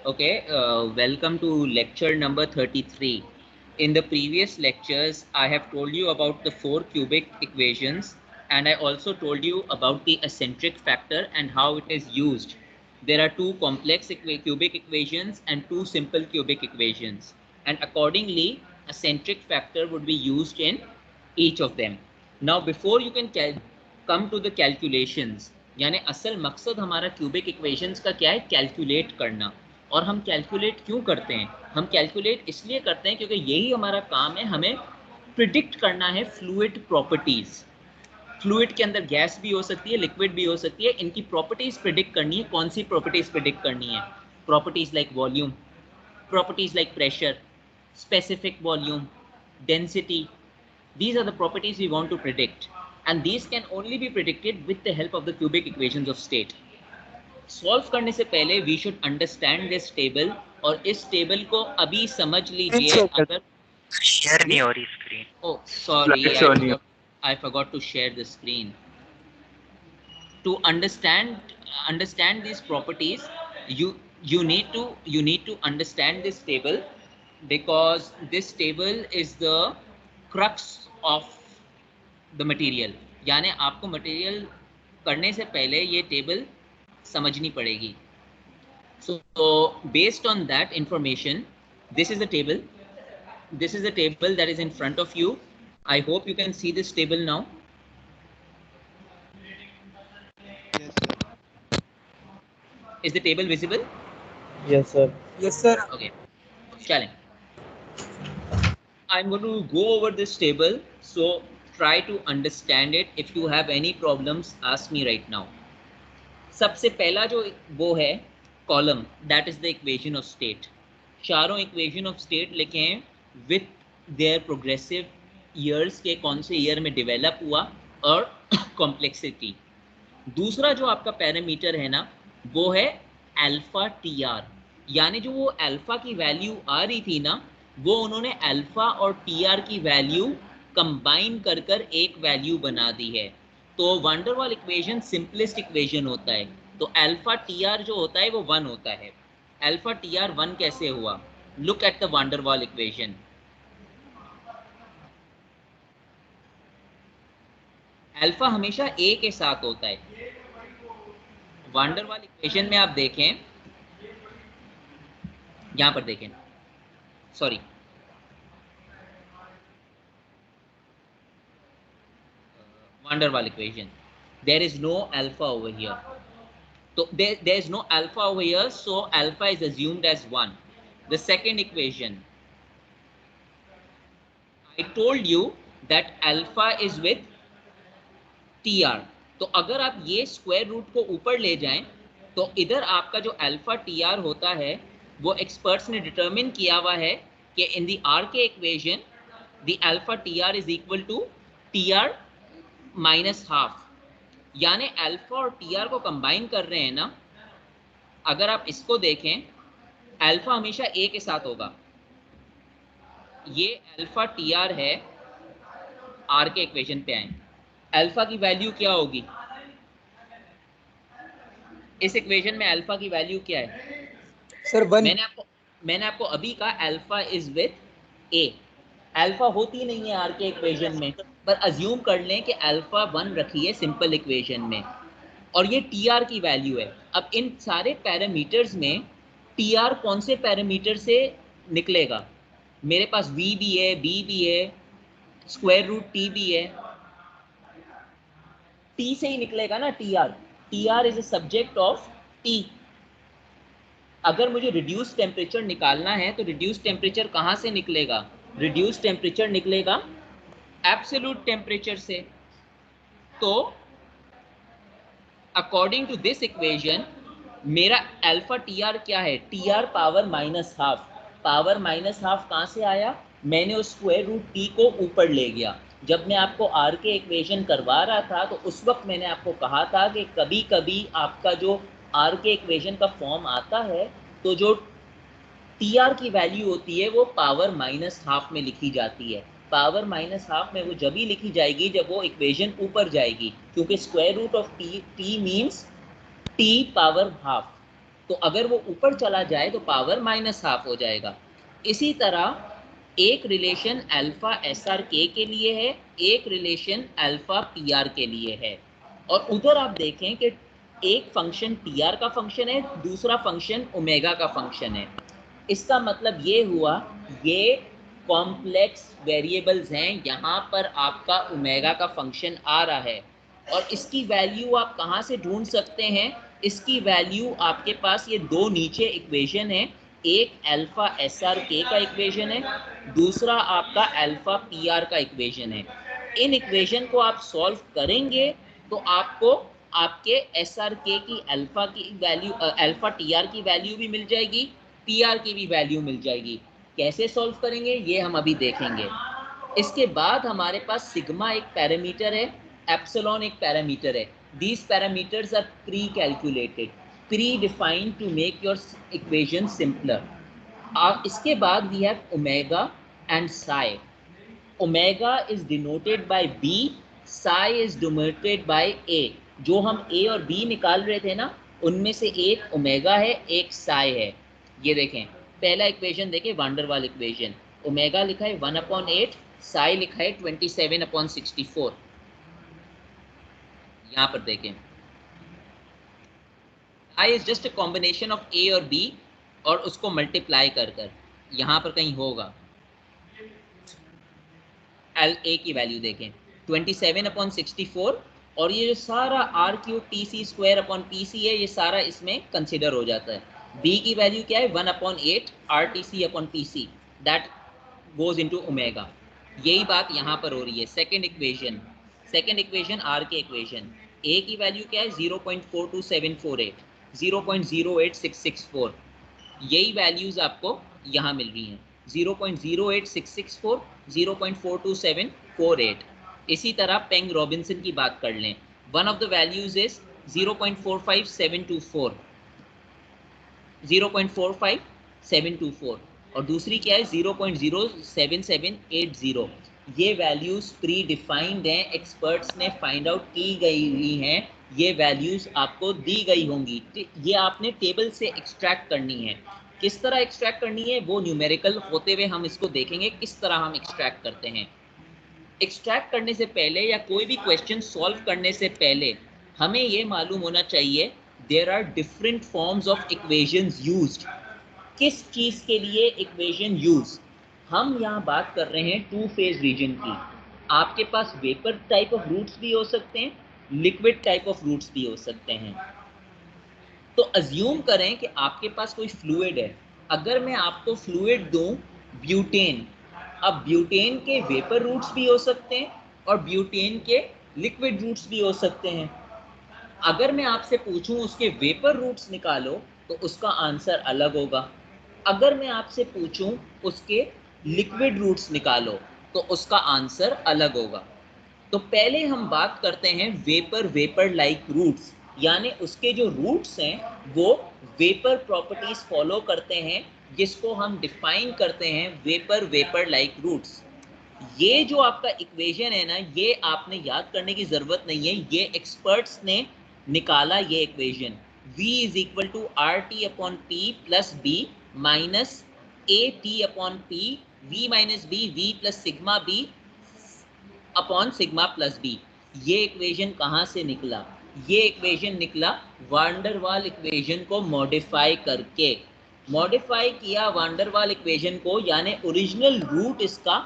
Okay, welcome to lecture number 33. In the previous lectures, I have told you about the four cubic equations, and I also told you about the eccentric factor and how it is used. There are two complex cubic equations and two simple cubic equations, and accordingly, eccentric factor would be used in each of them. Now, before you can come to the calculations, यानी असल मकसद हमारा cubic equations का क्या है? Calculate करना. और हम कैलकुलेट क्यों करते हैं? हम कैलकुलेट इसलिए करते हैं क्योंकि यही हमारा काम है. हमें प्रिडिक्ट करना है फ्लूइड प्रॉपर्टीज. फ्लूइड के अंदर गैस भी हो सकती है, लिक्विड भी हो सकती है. इनकी प्रॉपर्टीज प्रिडिक्ट करनी है. कौन सी प्रॉपर्टीज प्रिडिक्ट करनी है? Properties like volume, properties like pressure, specific volume, density. These are the properties we want to predict, and these can only be predicted with the help of the cubic equations of state. Solve करने से पहले we should understand this table, और इस table को अभी समझ लीजिए. अगर शेयर नहीं हो रही screen. oh sorry, I forgot to share the screen. To understand these properties, you need to understand this table, because this table is the crux of the material. यानी आपको मटेरियल करने से पहले ये टेबल समझनी पड़ेगी. So based on that information, this is the table. This is the table that is in front of you. I hope you can see this table now. Is the table visible? Yes, sir. Yes, sir. Okay. Challenge. I'm going to go over this table, so try to understand it. If you have any problems, ask me right now. सबसे पहला जो वो है column, that is the equation of state. चारों equation of state लिखे हैं with their progressive years के, कौन से ईयर में डेवलप हुआ और कॉम्प्लेक्सिटी. दूसरा जो आपका पैरामीटर है ना, वो है अल्फा टी आर. यानी जो वो अल्फा की वैल्यू आ रही थी ना, वो उन्होंने अल्फा और टी आर की वैल्यू कंबाइन कर कर एक वैल्यू बना दी है. तो वंडर वाल इक्वेशन सिंपलेस्ट इक्वेशन होता है. तो अल्फा टी आर जो होता है वो 1 होता है. अल्फा टी आर 1 कैसे हुआ? लुक एट द वंडर वाल इक्वेशन. अल्फा हमेशा ए के साथ होता है. वंडर वाल इक्वेशन में आप देखें, यहां पर देखें, सॉरी, वंडर वाल equation, there is no alpha over here. So there is no alpha over here, so alpha is assumed as 1. The second equation, I told you that alpha is with tr. तो अगर आप ये square root को ऊपर ले जाएं, तो इधर आपका जो अल्फा टी आर होता है, वो एक्सपर्ट्स ने डिटरमिन किया हुआ है कि in the R K equation the alpha T R is equal to T R minus half. यानी अल्फा और टी आर को कंबाइन कर रहे हैं ना, अगर आप इसको देखें, अल्फा हमेशा ए के साथ होगा. ये अल्फा टी आर है. आर के इक्वेशन पे आए, अल्फा की वैल्यू क्या होगी? इस इक्वेशन में अल्फा की वैल्यू क्या है सर? 1. मैंने आपको अभी कहा alpha is with A. Alpha होती नहीं है आर के इक्वेशन में, पर अज्यूम कर लें कि अल्फा 1 रखी है सिंपल इक्वेशन में, और ये टी आर की वैल्यू है. अब इन सारे पैरामीटर्स में टी आर कौन से पैरामीटर से निकलेगा? मेरे पास v भी है, b भी है, स्क्वायर रूट t भी है. t से ही निकलेगा ना T R. T R is a subject of t. अगर मुझे रिड्यूस टेम्परेचर निकालना है, तो रिड्यूस टेम्परेचर कहाँ से निकलेगा? रिड्यूस टेम्परेचर निकलेगा एब्सोल्यूट टेम्परेचर से. तो अकॉर्डिंग टू दिस इक्वेशन मेरा अल्फा टी आर क्या है? T are power minus half. Power minus half कहाँ से आया? मैंने उस स्क्वायर रूट टी को ऊपर ले गया. जब मैं आपको आर के इक्वेशन करवा रहा था, तो उस वक्त मैंने आपको कहा था कि कभी कभी आपका जो आर के इक्वेशन का फॉर्म आता है, तो जो टी आर की वैल्यू होती है वो पावर माइनस हाफ में लिखी जाती है. पावर माइनस हाफ में वो जब ही लिखी जाएगी जब वो इक्वेशन ऊपर जाएगी, क्योंकि square root of T means T power half. तो अगर वो ऊपर चला जाए तो पावर -12 हो जाएगा। इसी तरह एक रिलेशन अल्फा एस आर के लिए है, एक रिलेशन अल्फा पी आर के लिए है। और उधर आप देखें कि एक फंक्शन टी आर का फंक्शन है, दूसरा फंक्शन ओमेगा का फंक्शन है। इसका मतलब ये हुआ, ये कॉम्प्लेक्स वेरिएबल्स हैं, यहाँ पर आपका ओमेगा का फंक्शन आ रहा है। और इसकी वैल्यू आप कहाँ से ढूंढ सकते हैं? इसकी वैल्यू आपके पास ये दो नीचे इक्वेशन है, एक अल्फा एस आर के का इक्वेशन है, दूसरा आपका अल्फा पी आर का इक्वेशन है। इन इक्वेशन को आप सॉल्व करेंगे तो आपको आपके एस आर के की अल्फा की वैल्यू, अल्फा टी आर की वैल्यू भी मिल जाएगी, पी आर की भी वैल्यू मिल जाएगी। कैसे सॉल्व करेंगे ये हम अभी देखेंगे। इसके बाद हमारे पास सिग्मा एक पैरामीटर है, एप्सिलॉन एक पैरामीटर है। These parameters are precalculated, predefined to make your equation simpler. इसके बाद we have omega and psi. Omega is denoted by B, psi is denoted by A. जो हम ए और B निकाल रहे थे ना, उनमें से एक ओमेगा है, एक साई है। ये देखें, पहला इक्वेशन देखें, वांडरवाल इक्वेशन। ओमेगा लिखा है 1/8, साई लिखा है 27/64। यहाँ पर देखें, psi is just a combination of A और बी और उसको मल्टीप्लाई कर कर यहाँ पर कहीं होगा। एल ए की वैल्यू देखें 27/64, और ये जो सारा R cube T C square upon P C है, ये सारा इसमें कंसिडर हो जाता है। बी की वैल्यू क्या है? 1/8 R T C upon P C, that goes into omega. यही बात यहाँ पर हो रही है। Second equation R K equation, A की वैल्यू क्या है? 0.42748, 0.08664। यही वैल्यूज आपको यहाँ मिल रही हैं, 0.08664, 0.42748। इसी तरह पेंग रॉबिन्सन की बात कर लें, one of the values is 0.45724, 0.45724, और दूसरी क्या है? 0.07780। ये वैल्यूज प्री डिफाइंड हैं, एक्सपर्ट्स ने फाइंड आउट की गई हुई हैं, ये वैल्यूज आपको दी गई होंगी। ये आपने टेबल से एक्सट्रैक्ट करनी है। किस तरह एक्सट्रैक्ट करनी है वो न्यूमेरिकल होते हुए हम इसको देखेंगे, किस तरह हम एक्सट्रैक्ट करते हैं। एक्सट्रैक्ट करने से पहले या कोई भी क्वेश्चन सॉल्व करने से पहले हमें ये मालूम होना चाहिए there are different forms of equations used. किस चीज के लिए इक्वेशन यूज? हम यहाँ बात कर रहे हैं टू फेज रीजन की। आपके पास वेपर टाइप ऑफ रूट्स भी हो सकते हैं, लिक्विड टाइप ऑफ रूट्स भी हो सकते हैं। तो अज्यूम करें कि आपके पास कोई फ्लूइड है। अगर मैं आपको फ्लूइड दूं ब्यूटेन, अब ब्यूटेन के वेपर रूट्स भी हो सकते हैं और ब्यूटेन के लिक्विड रूट्स भी हो सकते हैं। अगर मैं आपसे पूछूं उसके वेपर रूट्स निकालो तो उसका आंसर अलग होगा। अगर मैं आपसे पूछूं उसके लिक्विड रूट्स निकालो तो उसका आंसर अलग होगा। तो पहले हम बात करते हैं वेपर लाइक रूट्स, यानी उसके जो रूट्स हैं वो वेपर प्रॉपर्टीज फॉलो करते हैं, जिसको हम डिफाइन करते हैं वेपर लाइक रूट्स। ये जो आपका इक्वेशन है ना, ये आपने याद करने की जरूरत नहीं है, ये एक्सपर्ट्स ने निकाला ये equation. v is equal to R T upon P plus B minus A T upon P, V minus B, V plus sigma B upon sigma plus B. ये इक्वेशन कहाँ से निकला? ये इक्वेशन निकला वांडरवाल इक्वेशन को modify करके। Modify किया van der Waal equation को, यानी ओरिजिनल रूट इसका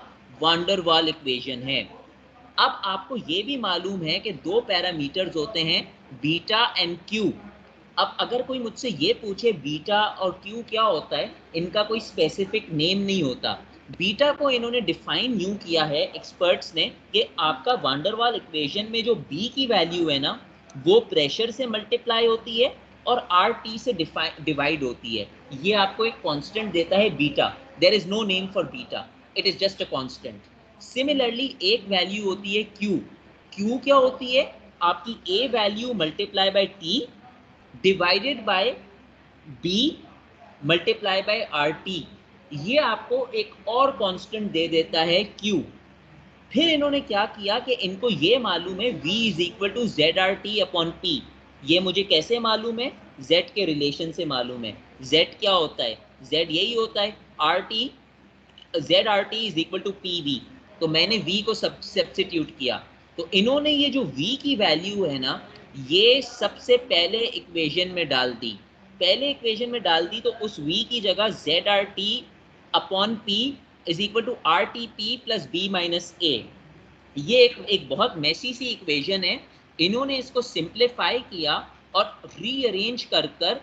वांडरवाल इक्वेशन है। अब आपको ये भी मालूम है कि दो पैरामीटर्स होते हैं, बीटा एंड क्यू। अब अगर कोई मुझसे ये पूछे बीटा और क्यू क्या होता है, इनका कोई स्पेसिफिक नेम नहीं होता। बीटा को इन्होंने डिफाइन यूं किया है एक्सपर्ट्स ने कि आपका वांडरवाल इक्वेशन में जो बी की वैल्यू है ना, वो प्रेशर से मल्टीप्लाई होती है और आर टी से डिवाइड होती है। ये आपको एक कांस्टेंट देता है beta. There is no name for beta, it is just a constant. Similarly एक वैल्यू होती है क्यू। क्यू क्या होती है? आपकी A value multiply by T divided by B multiply by R T. ये आपको एक और कांस्टेंट दे देता है क्यू। फिर इन्होंने क्या किया कि इनको ये मालूम है v is equal to Z R T upon P. ये मुझे कैसे मालूम है? z के रिलेशन से मालूम है। z क्या होता है? z यही होता है rt, ZRT is equal to PV। तो मैंने V को सब्स्टिट्यूट किया, तो इन्होंने ये जो V की वैल्यू है ना, ये सबसे पहले इक्वेशन में डाल दी। पहले इक्वेशन में डाल दी, तो उस V की जगह ZRT upon P is equal to RTP plus B minus A। ये एक बहुत मैसी सी इक्वेशन है। इन्होंने इसको सिंप्लीफाई किया और रीअरेंज कर कर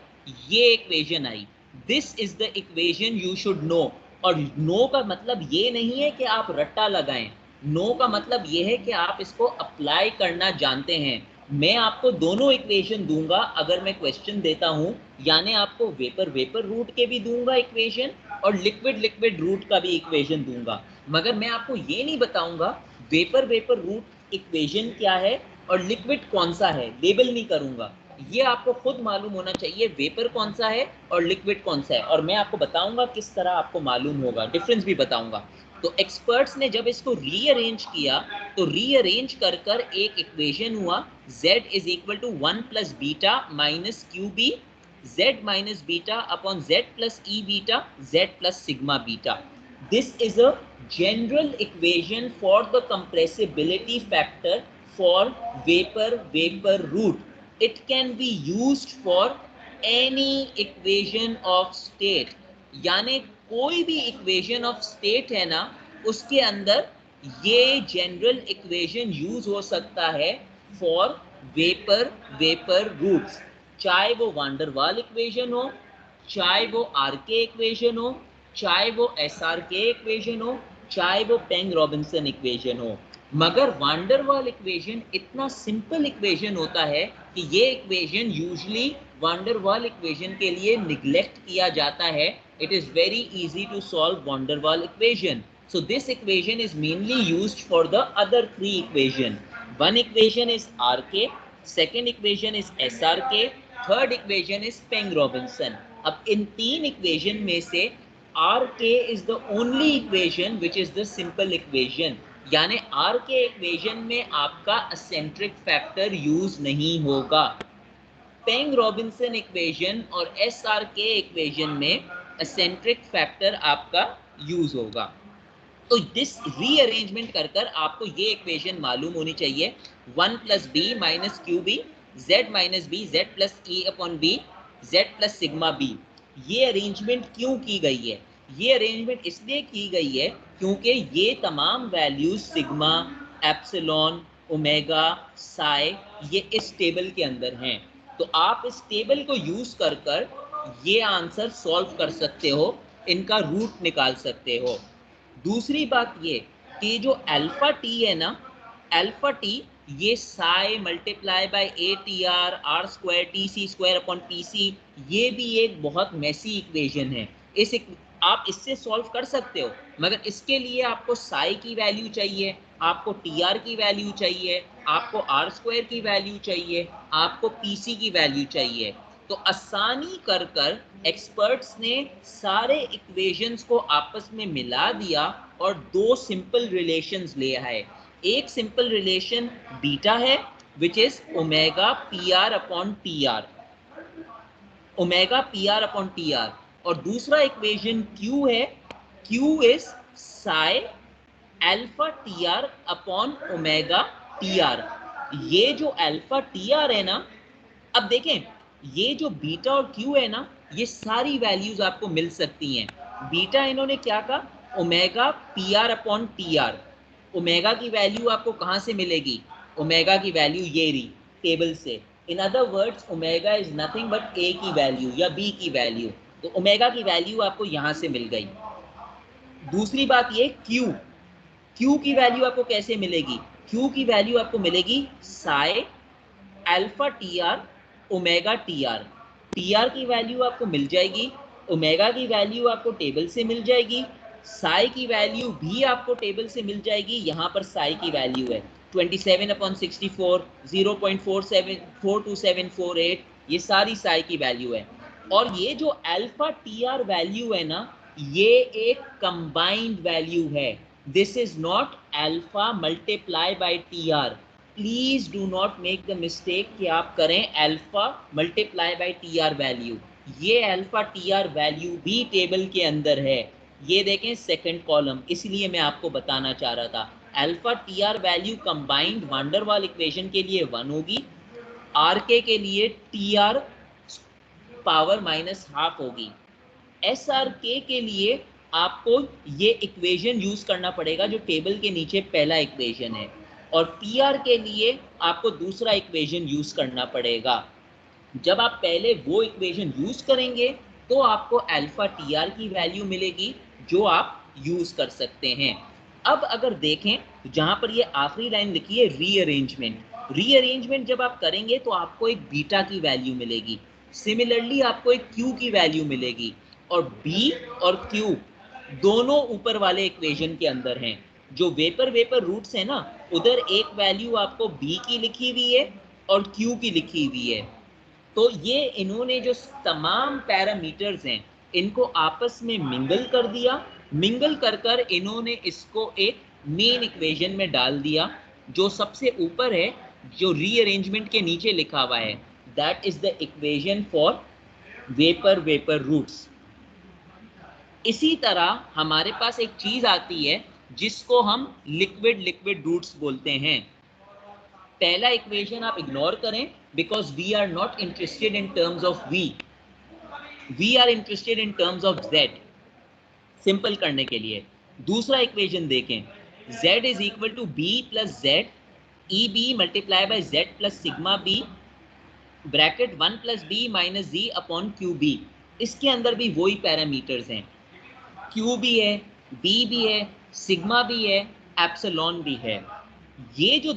ये equation I. This is the equation you should know. और नो का मतलब ये नहीं है कि आप रट्टा लगाएं, नो का मतलब ये है कि आप इसको अप्लाई करना जानते हैं। मैं आपको दोनों इक्वेशन दूंगा अगर मैं क्वेश्चन देता हूं, यानी आपको वेपर वेपर रूट के भी दूंगा इक्वेशन और लिक्विड लिक्विड रूट का भी इक्वेशन दूंगा, मगर मैं आपको ये नहीं बताऊंगा वेपर वेपर रूट इक्वेशन क्या है और लिक्विड कौन सा है, लेबल नहीं करूंगा। ये आपको खुद मालूम होना चाहिए वेपर कौन सा है और लिक्विड कौन सा है, और मैं आपको बताऊंगा किस तरह आपको मालूम होगा, डिफरेंस भी बताऊंगा। तो एक्सपर्ट्स ने जब इसको रीअरेंज किया, तो रीअरेंज कर कर एक इक्वेशन हुआ z is equal to 1 plus beta minus Q B, z minus beta upon z plus e beta, z plus sigma beta. This is a general equation for the compressibility factor for vapor root. It can be used for any equation of state. यानी कोई भी equation of state है ना, उसके अंदर ये general equation use हो सकता है for vapor roots। चाहे वो वांडरवाल इक्वेशन हो, चाहे वो आरके इक्वेशन हो, चाहे वो एसआरके इक्वेशन हो, चाहे वो पेंग रॉबिन्सन इक्वेशन हो। मगर वांडरवाल इक्वेशन इतना सिंपल इक्वेशन होता है कि ये इक्वेशन यूजुअली वांडरवाल इक्वेशन के लिए निग्लेक्ट किया जाता है। It is very easy to solve van der Waal equation, so this equation is mainly used for the other three equation. One equation is RK, second equation is SRK, third equation is Peng Robinson. अब इन तीन equation में से R K is the only equation which is the simple equation, यानी R K equation में आपका acentric factor use नहीं होगा। पेंग रॉबिन्सन इक्वेशन और एस आर के इक्वेशन में एसेंट्रिक फैक्टर आपका यूज होगा। तो दिस रीअरेंजमेंट कर कर आपको ये इक्वेशन मालूम होनी चाहिए, 1 plus B minus Q B, Z minus B, Z plus E upon B, Z plus sigma B. ये अरेंजमेंट क्यों की गई है? ये अरेंजमेंट इसलिए की गई है क्योंकि ये तमाम values sigma, epsilon, omega, Sai ये इस टेबल के अंदर हैं। तो आप इस टेबल को यूज कर कर ये आंसर सॉल्व कर सकते हो, इनका रूट निकाल सकते हो। दूसरी बात ये कि जो अल्फा टी है ना, अल्फा टी ये psi multiply by A T R square T C square upon P C, ये भी एक बहुत मैसी इक्वेशन है। आप इससे सॉल्व कर सकते हो, मगर इसके लिए आपको साई की वैल्यू चाहिए, आपको टी आर की वैल्यू चाहिए, आपको आर स्क्वायर की वैल्यू चाहिए, आपको पी सी की वैल्यू चाहिए। तो आसानी कर कर एक्सपर्ट्स ने सारे इक्वेशंस को आपस में मिला दिया और दो सिंपल रिलेशंस ले आए। एक सिंपल रिलेशन बीटा है which is omega P R upon T R, omega P R upon T R, और दूसरा इक्वेशन क्यू है, Q is psi alpha T are upon omega T are. ये जो alpha T are है ना, अब देखें ये जो बीटा और क्यू है ना, ये सारी वैल्यूज आपको मिल सकती हैं। बीटा इन्होंने क्या कहा, omega P R upon T R. Omega की वैल्यू आपको कहां से मिलेगी? ओमेगा की वैल्यू ये रही टेबल से। In other words omega is nothing but A की वैल्यू या बी की वैल्यू। तो ओमेगा की वैल्यू आपको यहां से मिल गई। दूसरी बात ये क्यू, क्यू की वैल्यू आपको कैसे मिलेगी? क्यू की वैल्यू आपको मिलेगी Sai alpha T are omega T are. T R की वैल्यू आपको मिल जाएगी, ओमेगा की वैल्यू आपको टेबल से मिल जाएगी, साई की वैल्यू भी आपको टेबल से मिल जाएगी। यहाँ पर साई की वैल्यू है 27/64, 0.47424748, ये सारी साई की वैल्यू है। और ये जो अल्फा टी आर वैल्यू है ना, ये एक कंबाइंड वैल्यू है। This is not alpha multiply by T R. Please do not make the mistake कि आप करें alpha multiply by T R value. ये अल्फा टी आर वैल्यू भी टेबल के अंदर है, ये देखें सेकंड कॉलम, इसलिए मैं आपको बताना चाह रहा था। Alpha T are value combined van der Waal equation के लिए 1 होगी, आर के लिए T R power minus half होगी। एस आर के लिए आपको ये इक्वेशन यूज करना पड़ेगा जो टेबल के नीचे पहला इक्वेशन है, और पी आर के लिए आपको दूसरा इक्वेशन यूज करना पड़ेगा। जब आप पहले वो इक्वेशन यूज करेंगे तो आपको अल्फा टी आर की वैल्यू मिलेगी जो आप यूज कर सकते हैं। अब अगर देखें तो जहां पर ये आखिरी लाइन लिखी है रीअरेंजमेंट, रीअरेंजमेंट जब आप करेंगे तो आपको एक बीटा की वैल्यू मिलेगी, सिमिलरली आपको एक क्यू की वैल्यू मिलेगी, और बी और क्यू दोनों ऊपर वाले इक्वेशन के अंदर हैं। जो वेपर वेपर रूट्स है ना, उधर एक वैल्यू आपको बी की लिखी हुई है और क्यू की लिखी हुई है। तो ये इन्होंने जो तमाम पैरामीटर्स हैं इनको आपस में मिंगल कर दिया, मिंगल कर कर इन्होंने इसको एक मेन इक्वेशन में डाल दिया जो सबसे ऊपर है, जो रीअरेंजमेंट के नीचे लिखा हुआ है, that is the equation for vapour vapour roots. इसी तरह हमारे पास एक चीज आती है जिसको हम लिक्विड लिक्विड रूट्स बोलते हैं। पहला इक्वेशन आप इग्नोर करें because we are not interested in terms of we are interested in terms of Z, simple करने के लिए। दूसरा इक्वेशन देखें, z is equal to B plus Z E B multiply by Z plus sigma B bracket 1 plus B minus G upon Q B. इसके अंदर भी वही parameters हैं, क्यू भी है, बी भी है, सिग्मा भी है, एप्सिलॉन भी है। ये जो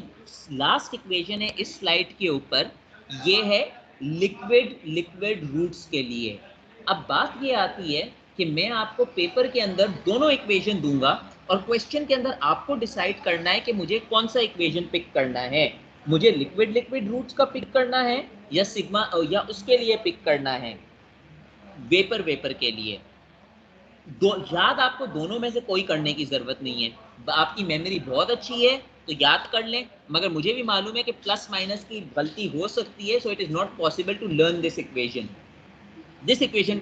लास्ट इक्वेशन है इस स्लाइड के ऊपर, ये है लिक्विड लिक्विड रूट्स के लिए। अब बात ये आती है कि मैं आपको पेपर के अंदर दोनों इक्वेशन दूंगा और क्वेश्चन के अंदर आपको डिसाइड करना है कि मुझे कौन सा इक्वेशन पिक करना है, मुझे लिक्विड लिक्विड रूट्स का पिक करना है या सिग्मा या उसके लिए पिक करना है वेपर वेपर के लिए। याद आपको दोनों में से कोई करने की जरूरत नहीं है, आपकी मेमोरी बहुत अच्छी है तो याद कर लें, मगर मुझे भी मालूम है कि प्लस माइनस की गलती हो सकती है, so it is not possible to learn this equation. This equation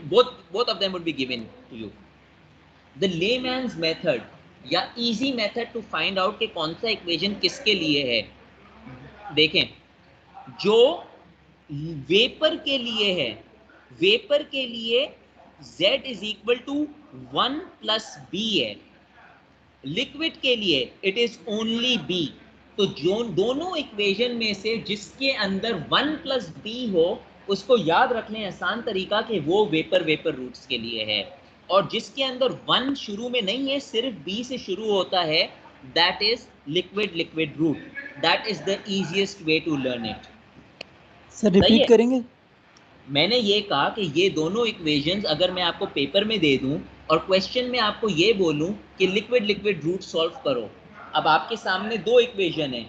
both of them would be given to you. The layman's method या easy method to find out कि कौन सा इक्वेशन किसके लिए है, देखें जो वेपर के लिए है, वेपर के लिए z is equal to 1 plus B है, लिक्विड के लिए इट इज ओनली बी। तो जो दोनों इक्वेशन में से जिसके अंदर 1 प्लस बी हो उसको याद रखने आसान तरीका कि वो वेपर वेपर रूट्स के लिए है, और जिसके अंदर 1 शुरू में नहीं है सिर्फ बी से शुरू होता है, that is liquid liquid root. That is the easiest way to learn it. Sir repeat करेंगे? मैंने ये कहा कि ये दोनों इक्वेशंस अगर मैं आपको पेपर में दे दूं और क्वेश्चन में आपको ये बोलूं कि लिक्विड लिक्विड रूट सॉल्व करो, अब आपके सामने दो इक्वेशन है,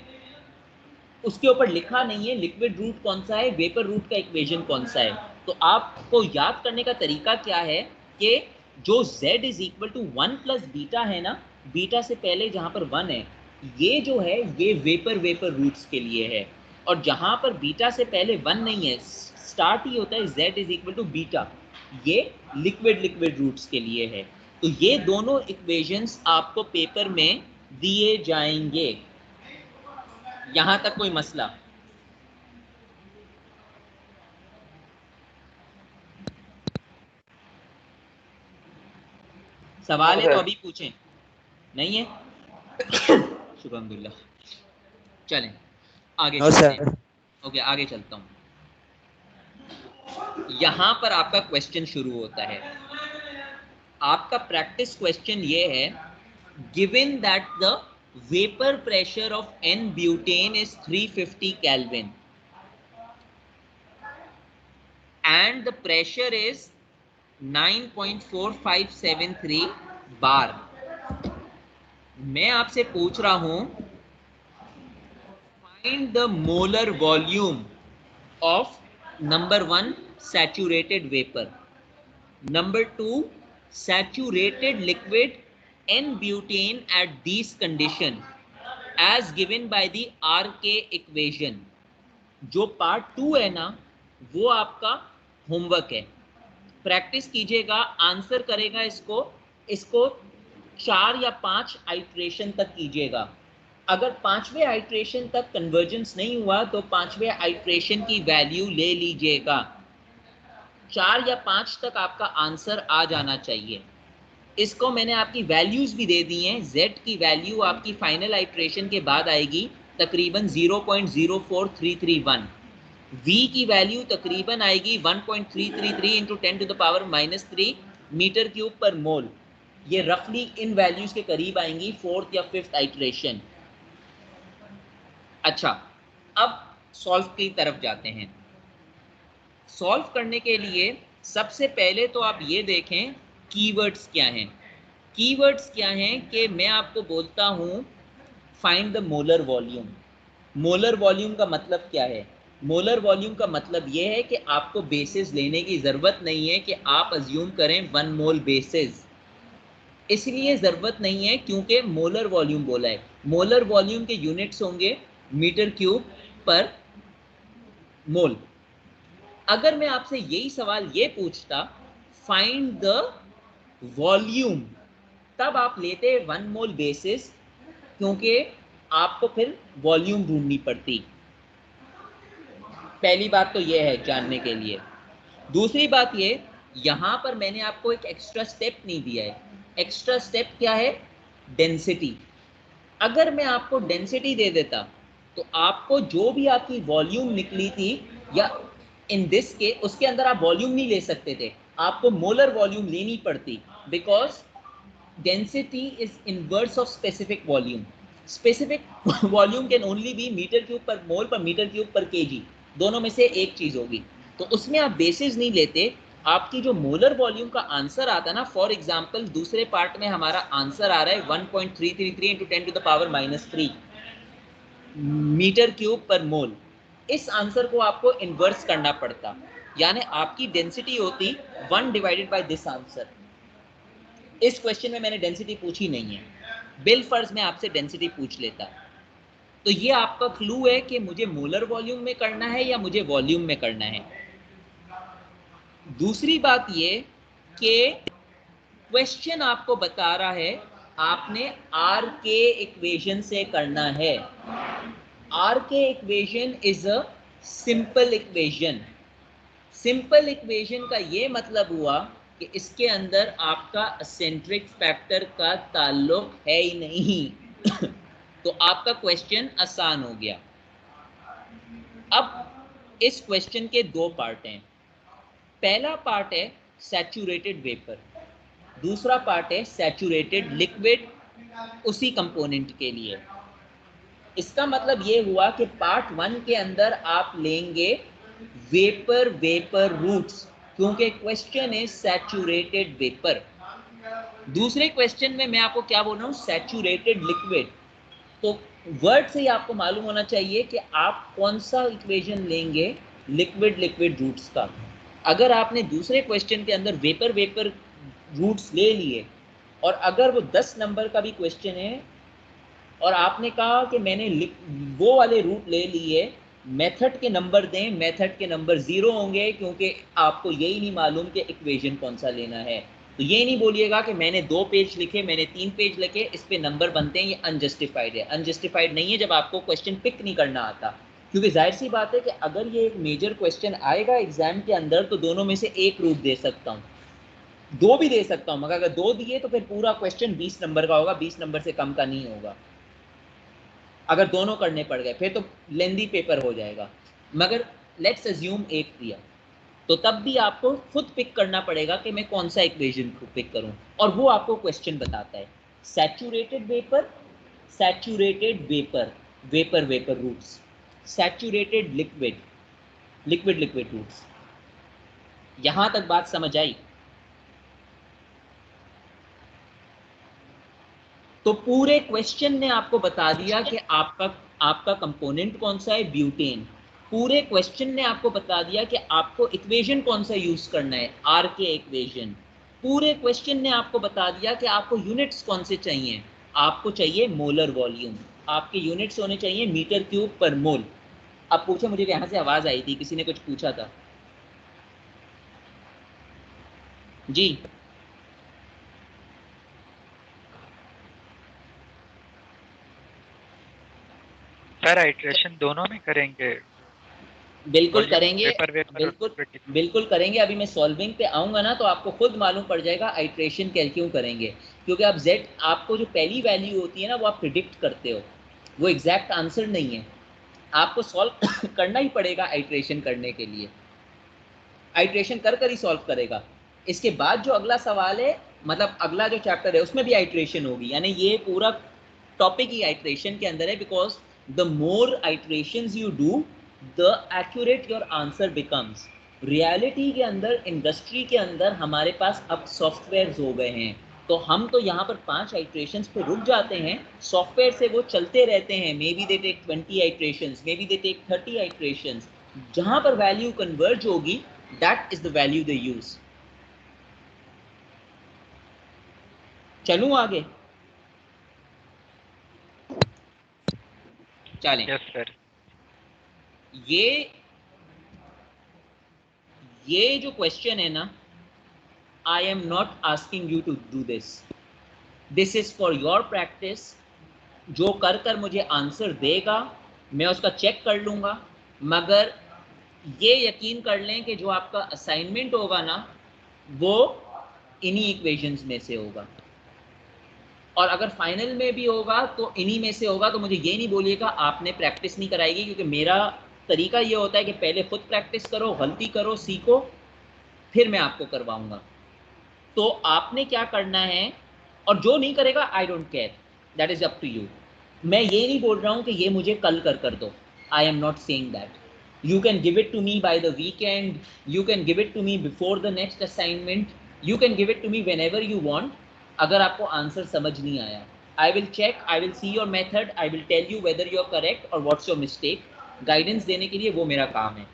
उसके ऊपर लिखा नहीं है लिक्विड रूट कौन सा है, वेपर रूट का इक्वेशन कौन सा है, तो आपको याद करने का तरीका क्या है कि जो z is equal to 1 plus beta है ना, बीटा से पहले जहां पर 1 है, ये जो है ये वेपर वेपर रूट्स के लिए है, और जहां पर बीटा से पहले 1 नहीं है, स्टार्ट ही होता है z is equal to beta, ये लिक्विड लिक्विड रूट्स के लिए है। तो ये दोनों इक्वेशंस आपको पेपर में दिए जाएंगे। यहां तक कोई मसला? सवाल है तो अभी पूछें, नहीं है? शुक्रिया, चलें आगे चलते हैं। ओके, आगे चलता हूं। यहां पर आपका क्वेश्चन शुरू होता है, आपका प्रैक्टिस क्वेश्चन ये है, given that the vapour pressure of N butane is 350 kelvin and the pressure is 9.4573 bar. मैं आपसे पूछ रहा हूं find the molar volume of number 1 saturated vapor, number 2 saturated liquid n butane at these condition, as given by the RK equation. जो part 2 है ना, वो आपका होमवर्क है, प्रैक्टिस कीजिएगा, आंसर करेगा इसको 4 या 5 आइट्रेशन तक कीजिएगा। अगर 5वें आइट्रेशन तक कन्वर्जेंस नहीं हुआ तो 5वें आइट्रेशन की वैल्यू ले लीजिएगा। 4 या 5 तक आपका आंसर आ जाना चाहिए। इसको मैंने आपकी वैल्यूज भी दे दी हैं। Z की वैल्यू आपकी फाइनल आइट्रेशन के बाद आएगी तकरीबन 0.04331। V की वैल्यू तकरीबन आएगी 1.333 into 10 to the power -3 metre cube per mole. ये रफली इन वैल्यूज के करीब आएंगी 4th या 5th आइट्रेशन। अच्छा, अब सॉल्व की तरफ जाते हैं। सॉल्व करने के लिए सबसे पहले तो आप ये देखें कीवर्ड्स क्या हैं। कीवर्ड्स क्या हैं कि मैं आपको बोलता हूं find the molar volume. Molar volume का मतलब क्या है? मोलर वॉल्यूम का मतलब ये है कि आपको बेसिस लेने की ज़रूरत नहीं है कि आप अज्यूम करें 1 मोल बेसिस। इसलिए ज़रूरत नहीं है क्योंकि मोलर वॉल्यूम बोला है। मोलर वॉल्यूम के यूनिट्स होंगे मीटर क्यूब पर मोल। अगर मैं आपसे यही सवाल ये पूछता फाइंड द वॉल्यूम, तब आप लेते 1 मोल बेसिस, क्योंकि आपको फिर वॉल्यूम ढूंढनी पड़ती। पहली बात तो यह है जानने के लिए। दूसरी बात ये, यहां पर मैंने आपको एक एक्स्ट्रा स्टेप नहीं दिया है। एक्स्ट्रा स्टेप क्या है? डेंसिटी। अगर मैं आपको डेंसिटी दे देता तो आपको जो भी आपकी वॉल्यूम निकली थी, या इन दिस के उसके अंदर आप वॉल्यूम नहीं ले सकते थे, आपको मोलर वॉल्यूम लेनी पड़ती, because density is inverse of specific volume. Specific volume can only be metre cube per mole पर मीटर क्यूब पर केजी, दोनों में से एक चीज होगी। तो उसमें आप बेसिस नहीं लेते। आपकी जो मोलर वॉल्यूम का आंसर आता ना, फॉर एग्जांपल दूसरे पार्ट में हमारा आंसर आ रहा है 1.333 into 10 to the power -3 metre cube per mole. इस आंसर को आपको इन्वर्स करना पड़ता, यानी आपकी डेंसिटी होती 1 डिवाइडेड बाय दिस आंसर। इस क्वेश्चन में मैंने डेंसिटी पूछी नहीं है, बिल फर्ज में आपसे डेंसिटी पूछ लेता। तो ये आपका क्लू है कि मुझे मोलर वॉल्यूम में करना है या मुझे वॉल्यूम में करना है। दूसरी बात ये कि क्वेश्चन आपको बता रहा है आपने RK इक्वेशन से करना है। RK equation is a simple equation. Simple equation का ये मतलब हुआ कि इसके अंदर आपका एसेंट्रिक फैक्टर का ताल्लुक है ही नहीं। तो आपका क्वेश्चन आसान हो गया। अब इस क्वेश्चन के 2 पार्ट हैं। पहला पार्ट है सैचुरेटेड वेपर, दूसरा पार्ट है सैचुरेटेड लिक्विड उसी कंपोनेंट के लिए। इसका मतलब ये हुआ कि पार्ट 1 के अंदर आप लेंगे वेपर वेपर रूट्स, क्योंकि क्वेश्चन है सैचुरेटेड वेपर। दूसरे क्वेश्चन में मैं आपको क्या बोल रहा हूँ? Saturated liquid. तो वर्ड से ही आपको मालूम होना चाहिए कि आप कौन सा इक्वेशन लेंगे लिक्विड लिक्विड रूट्स का। अगर आपने दूसरे क्वेश्चन के अंदर वेपर वेपर रूट्स ले लिए, और अगर वो 10 नंबर का भी क्वेश्चन है और आपने कहा कि मैंने वो वाले रूट ले लिए, मेथड के नंबर दें, मेथड के नंबर 0 होंगे, क्योंकि आपको यही नहीं मालूम कि इक्वेशन कौन सा लेना है। तो ये नहीं बोलिएगा कि मैंने 2 पेज लिखे, मैंने 3 पेज लिखे, इस पे नंबर बनते हैं, ये अनजस्टिफाइड है। अनजस्टिफाइड नहीं है जब आपको क्वेश्चन पिक नहीं करना आता, क्योंकि जाहिर सी बात है कि अगर ये एक मेजर क्वेश्चन आएगा एग्जाम के अंदर तो दोनों में से एक रूट दे सकता हूँ, 2 भी दे सकता हूँ, मगर अगर 2 दिए तो फिर पूरा क्वेश्चन 20 नंबर का होगा, 20 नंबर से कम का नहीं होगा। अगर दोनों करने पड़ गए फिर तो लेंदी पेपर हो जाएगा। मगर लेट्स अज्यूम एक दिया, तो तब भी आपको खुद पिक करना पड़ेगा कि मैं कौन सा इक्वेशन को पिक करूं, और वो आपको क्वेश्चन बताता है। Saturated vapour, saturated vapour, vapour vapour roots, saturated liquid, liquid liquid roots. यहां तक बात समझ आई? तो पूरे क्वेश्चन ने आपको बता दिया कि आपका कंपोनेंट कौन सा है, ब्यूटेन। पूरे क्वेश्चन ने आपको बता दिया कि आपको इक्वेशन कौन सा यूज करना है, RK इक्वेशन। पूरे क्वेश्चन ने आपको बता दिया कि आपको यूनिट्स कौन से चाहिए, आपको चाहिए मोलर वॉल्यूम। आपके यूनिट्स होने चाहिए मीटर क्यूब पर मोल। अब पूछे, मुझे यहाँ से आवाज आई थी, किसी ने कुछ पूछा था जी। सर आइट्रेशन दोनों में करेंगे? बिल्कुल वॉल्यूम करेंगे, वेपर वेपर और बिल्कुल लिक्विड लिक्विड। बिल्कुल करेंगे। अभी मैं सॉल्विंग पे आऊंगा ना तो आपको खुद मालूम पड़ जाएगा आइट्रेशन क्यों करेंगे। क्योंकि आप z, आपको जो पहली वैल्यू होती है ना वो आप प्रिडिक्ट करते हो, वो एग्जैक्ट आंसर नहीं है। आपको सॉल्व करना ही पड़ेगा आइट्रेशन करने के लिए, आइट्रेशन कर कर ही सॉल्व करेगा। इसके बाद जो अगला सवाल है, मतलब अगला जो चैप्टर है उसमें भी आइट्रेशन होगी, यानी ये पूरा टॉपिक ही आइट्रेशन के अंदर है। Because the more iterations you do, the accurate your answer becomes. Reality के अंदर, इंडस्ट्री के अंदर हमारे पास अब सॉफ्टवेयर हो गए हैं, तो हम तो यहाँ पर 5 आइट्रेशंस पे रुक जाते हैं, सॉफ्टवेयर से वो चलते रहते हैं। Maybe they take 20 iterations, maybe they take 30 iterations. जहां पर वैल्यू कन्वर्ज होगी, that is the value they use। चलूं आगे? चलें। Yes sir. ये जो क्वेश्चन है ना, I am not asking you to do this, this is for your practice. जो कर कर मुझे आंसर देगा मैं उसका चेक कर लूंगा, मगर ये यकीन कर लें कि जो आपका असाइनमेंट होगा ना वो इन्हीं इक्वेशंस में से होगा, और अगर फाइनल में भी होगा तो इन्हीं में से होगा। तो मुझे ये नहीं बोलिएगा आपने प्रैक्टिस नहीं कराएगी, क्योंकि मेरा तरीका ये होता है कि पहले खुद प्रैक्टिस करो, गलती करो, सीखो, फिर मैं आपको करवाऊंगा। तो आपने क्या करना है, और जो नहीं करेगा I don't care, that is up to you. मैं ये नहीं बोल रहा हूं कि ये मुझे कल कर दो, I am not saying that. You can give it to me by the weekend, you can give it to me before the next assignment, you can give it to me whenever you want. अगर आपको answer समझ नहीं आया, I will check, I will see your method, I will tell you whether you are correct और what's your mistake. Guidance देने के लिए वो मेरा काम है।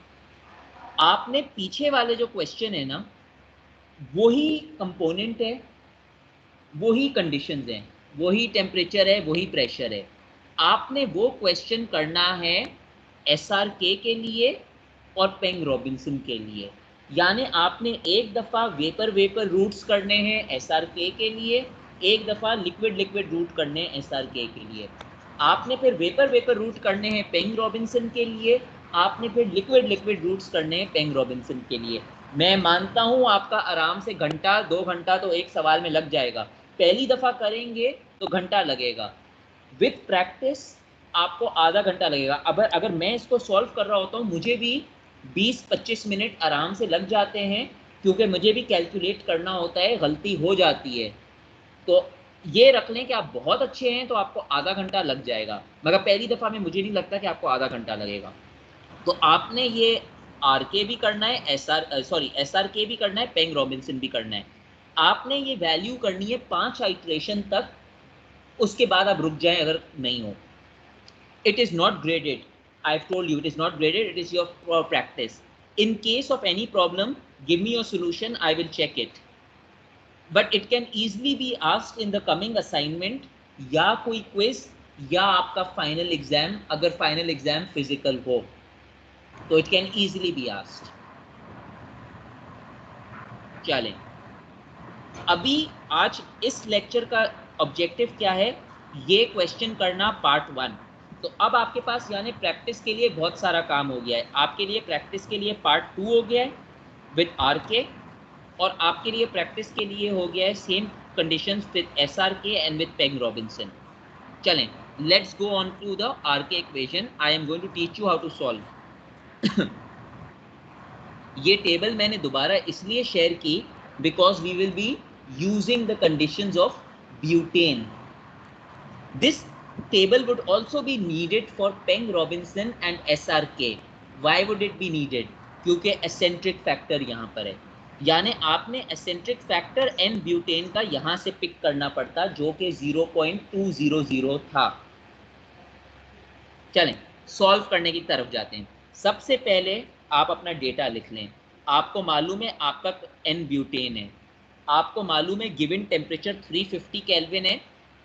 आपने पीछे वाले जो क्वेश्चन है ना, वही कंपोनेंट है, वही कंडीशंस हैं, वही टेम्परेचर है, वही प्रेशर है। आपने वो क्वेश्चन करना है एसआरके के लिए और पेंग रॉबिन्सन के लिए। यानी आपने एक दफ़ा वेपर वेपर रूट्स करने हैं एसआरके के लिए, एक दफ़ा लिक्विड लिक्विड रूट करने हैं एसआरके के लिए। आपने फिर वेपर वेपर रूट करने हैं पेंग रॉबिन्सन के लिए, आपने फिर लिक्विड लिक्विड रूट्स करने हैं पेंग रॉबिन्सन के लिए। मैं मानता हूं आपका आराम से घंटा 2 घंटा तो एक सवाल में लग जाएगा। पहली दफ़ा करेंगे तो घंटा लगेगा, विथ प्रैक्टिस आपको आधा घंटा लगेगा। अगर मैं इसको सॉल्व कर रहा होता हूँ मुझे भी 20-25 मिनट आराम से लग जाते हैं, क्योंकि मुझे भी कैलकुलेट करना होता है, गलती हो जाती है। तो ये रख लें कि आप बहुत अच्छे हैं तो आपको आधा घंटा लग जाएगा, मगर पहली दफ़ा में मुझे नहीं लगता कि आपको आधा घंटा लगेगा। तो आपने ये आर के भी करना है, एस आर के भी करना है, पेंग रॉबिन्सन भी करना है। आपने ये वैल्यू करनी है 5 आइट्रेशन तक, उसके बाद आप रुक जाएं अगर नहीं हो। It is not graded, I have told you, it is not graded, it is your practice. In case of any problem give me your solution, I will check it, but it can easily be asked in the coming assignment, या कोई quiz, या आपका final exam, अगर final exam physical हो तो it can easily be asked। चलें, अभी आज इस लेक्चर का ऑब्जेक्टिव क्या है, ये क्वेश्चन करना पार्ट 1। तो अब आपके पास यानी प्रैक्टिस के लिए बहुत सारा काम हो गया है। आपके लिए प्रैक्टिस के लिए पार्ट 2 हो गया है विद आर के, और आपके लिए प्रैक्टिस के लिए हो गया है same conditions with S R K and with Peng Robinson. चलें, let's go on to the R K equation. I am going to teach you how to solve. ये टेबल मैंने दोबारा इसलिए शेयर की because we will be using the conditions of butane. This table would also be needed for Peng Robinson and SRK. Why would it be needed? क्योंकि eccentric factor यहाँ पर है, यानी आपने eccentric factor n butane का यहाँ से pick करना पड़ता जो कि 0.200 था। चलें सॉल्व करने की तरफ जाते हैं। सबसे पहले आप अपना डेटा लिख लें। आपको मालूम है आपका n ब्यूटेन है, आपको मालूम है गिवन टेम्परेचर 350 केल्विन है,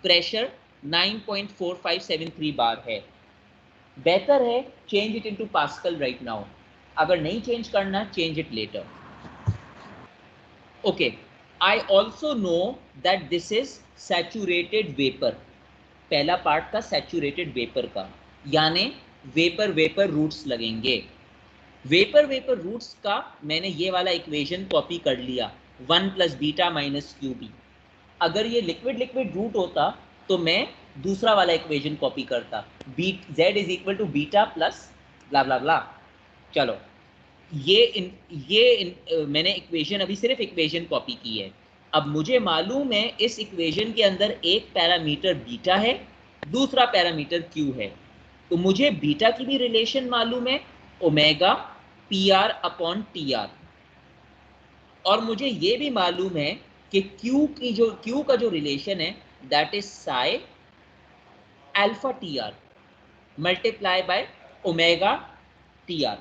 प्रेशर 9.4573 बार है। बेहतर है change it into pascal right now. अगर नहीं चेंज करना, change it later. Okay, I also know that this is saturated vapour. पहला पार्ट था सैचुरेटेड वेपर का, यानी वेपर वेपर रूट्स लगेंगे। वेपर वेपर रूट्स का मैंने ये वाला इक्वेशन कॉपी कर लिया, 1 plus beta minus Q B. अगर ये लिक्विड लिक्विड रूट होता तो मैं दूसरा वाला इक्वेशन कॉपी करता, z is equal to beta plus blah blah blah. चलो, मैंने इक्वेशन अभी सिर्फ इक्वेशन कॉपी की है। अब मुझे मालूम है इस इक्वेशन के अंदर एक पैरामीटर बीटा है, दूसरा पैरामीटर क्यू है। तो मुझे बीटा की भी रिलेशन मालूम है, omega P R upon T R. और मुझे ये भी मालूम है कि क्यू का जो रिलेशन है that is psi alpha T R multiply by omega T R.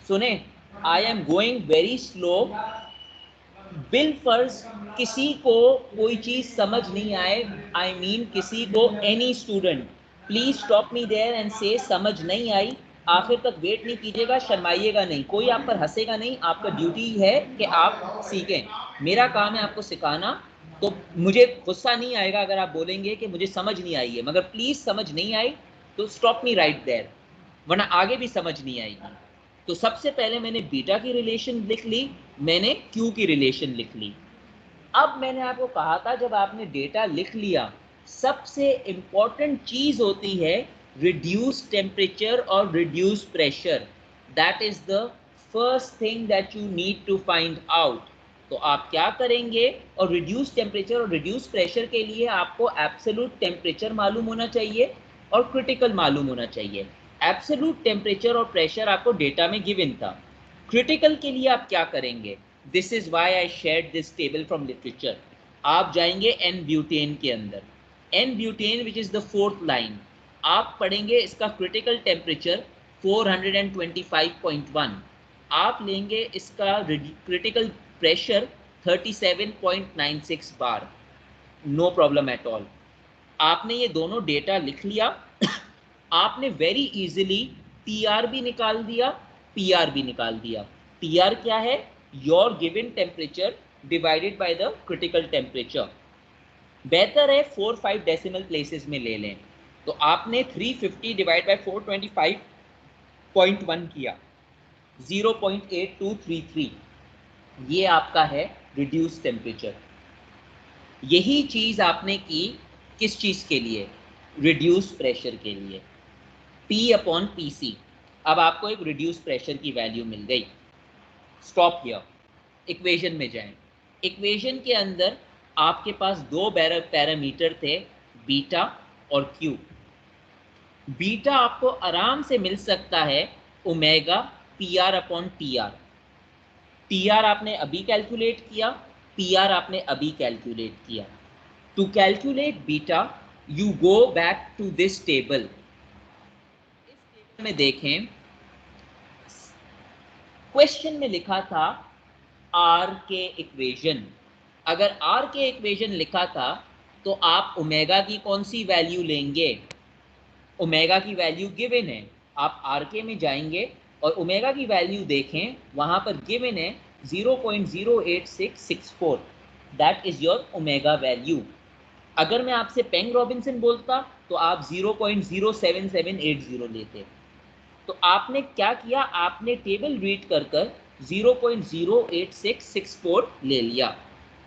सुने, I am going very slow. बिल फर्ज किसी को कोई चीज समझ नहीं आए, आई मीन किसी को, any student, please stop me there and say समझ नहीं आई। आखिर तक वेट नहीं कीजिएगा, शर्माइएगा नहीं, कोई आप पर हंसेगा नहीं। आपका ड्यूटी है कि आप सीखें, मेरा काम है आपको सिखाना। तो मुझे गुस्सा नहीं आएगा अगर आप बोलेंगे कि मुझे समझ नहीं आई है, मगर प्लीज समझ नहीं आई तो स्टॉप मी राइट देयर, वरना आगे भी समझ नहीं आएगी। तो सबसे पहले मैंने बीटा की रिलेशन लिख ली, मैंने क्यू की रिलेशन लिख ली। अब मैंने आपको कहा था जब आपने डेटा लिख लिया, सबसे इंपॉर्टेंट चीज होती है रिड्यूस टेम्परेचर और reduce pressure. That is the first thing that you need to find out. तो आप क्या करेंगे, और रिड्यूस टेम्परेचर और रिड्यूस प्रेशर के लिए आपको एब्सोल्यूट टेम्परेचर मालूम होना चाहिए और क्रिटिकल मालूम होना चाहिए। एब्सोल्यूट टेम्परेचर और प्रेशर आपको डेटा में गिवन था। क्रिटिकल के लिए आप क्या करेंगे, this is why I shared this table from literature. आप जाएंगे एन ब्यूटेन के अंदर, n butane which is the fourth line, आप पढ़ेंगे इसका क्रिटिकल टेम्परेचर 425.1, आप लेंगे इसका critical pressure 37.96 bar, no problem at all. आपने ये दोनों डेटा लिख लिया, आपने वेरी इजीली टीआर भी निकाल दिया, पीआर भी निकाल दिया। टीआर क्या है, your given temperature divided by the critical temperature. बेहतर है 4-5 डेसिमल प्लेसेस में ले लें। तो आपने 350 डिवाइड बाय 425.1 किया, 0.8233, ये आपका है रिड्यूस टेम्परेचर। यही चीज आपने की किस चीज के लिए, रिड्यूस प्रेशर के लिए, P अपॉन PC। अब आपको एक रिड्यूस प्रेशर की वैल्यू मिल गई। स्टॉप हियर, इक्वेशन में जाएं। इक्वेशन के अंदर आपके पास दो पैरामीटर थे, बीटा और क्यू। बीटा आपको आराम से मिल सकता है omega PR upon TR। TR आपने अभी कैलकुलेट किया, PR आपने अभी कैलकुलेट किया। To calculate beta you go back to this table. में देखें, क्वेश्चन में लिखा था आर के इक्वेशन। अगर आर के इक्वेशन लिखा था तो आप ओमेगा की कौन सी वैल्यू लेंगे, ओमेगा की वैल्यू गिवन है। आप आर के में जाएंगे और ओमेगा की वैल्यू देखें, वहां पर गिवन है 0.08664, that is your omega value. अगर मैं आपसे पेंग रॉबिन्सन बोलता तो आप 0.07780 लेते। तो आपने क्या किया, आपने टेबल रीड कर 0.08664 ले लिया।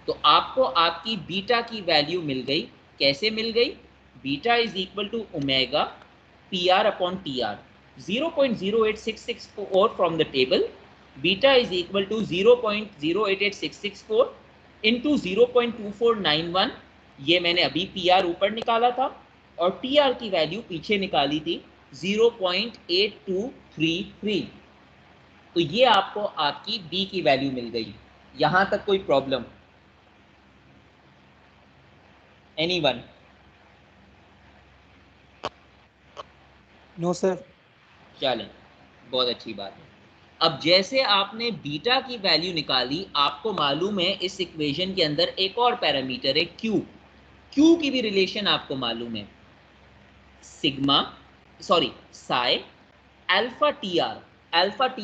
तो आपको आपकी बीटा की वैल्यू मिल गई। कैसे मिल गई, beta is equal to omega PR upon TR, 0.08664 from the table, beta is equal to 0.088664 into 0.2491, ये मैंने अभी PR ऊपर निकाला था और TR की वैल्यू पीछे निकाली थी 0.8233। तो ये आपको आपकी B की वैल्यू मिल गई। यहां तक कोई प्रॉब्लम, एनीवन? No sir. चलें, बहुत अच्छी बात है। अब जैसे आपने बीटा की वैल्यू निकाली, आपको मालूम है इस इक्वेशन के अंदर एक और पैरामीटर है Q। क्यू की भी रिलेशन आपको मालूम है, sigma sorry Sai alpha T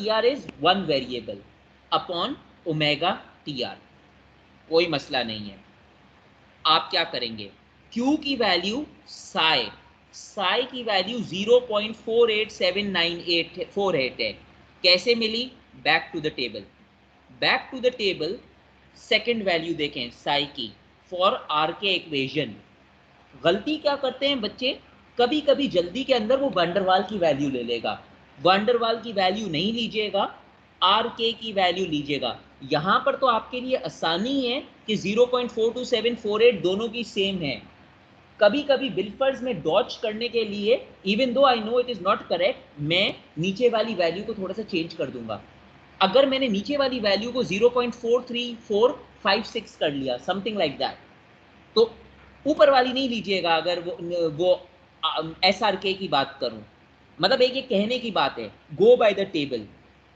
R is one variable upon omega T are, कोई मसला नहीं है। आप क्या करेंगे, Q की वैल्यू साई की वैल्यू 0.487948 है। कैसे मिली, back to the table second value देखें साई की फॉर आर के इक्वेशन। गलती क्या करते हैं बच्चे, कभी कभी जल्दी के अंदर वो वंडरवाल की वैल्यू ले लेगा। वंडरवाल की वैल्यू नहीं लीजिएगा, आर के की वैल्यू लीजिएगा। यहां पर तो आपके लिए आसानी है कि 0.42748 दोनों की सेम है। कभी कभी बिलफर्ज में डॉच करने के लिए, even though I know it is not correct, मैं नीचे वाली वैल्यू को थोड़ा सा चेंज कर दूंगा। अगर मैंने नीचे वाली वैल्यू को 0.43456 कर लिया, समथिंग लाइक दैट, तो ऊपर वाली नहीं लीजिएगा। अगर वो एस आर के की बात करूं, मतलब एक कहने की बात है, गो बाय द टेबल।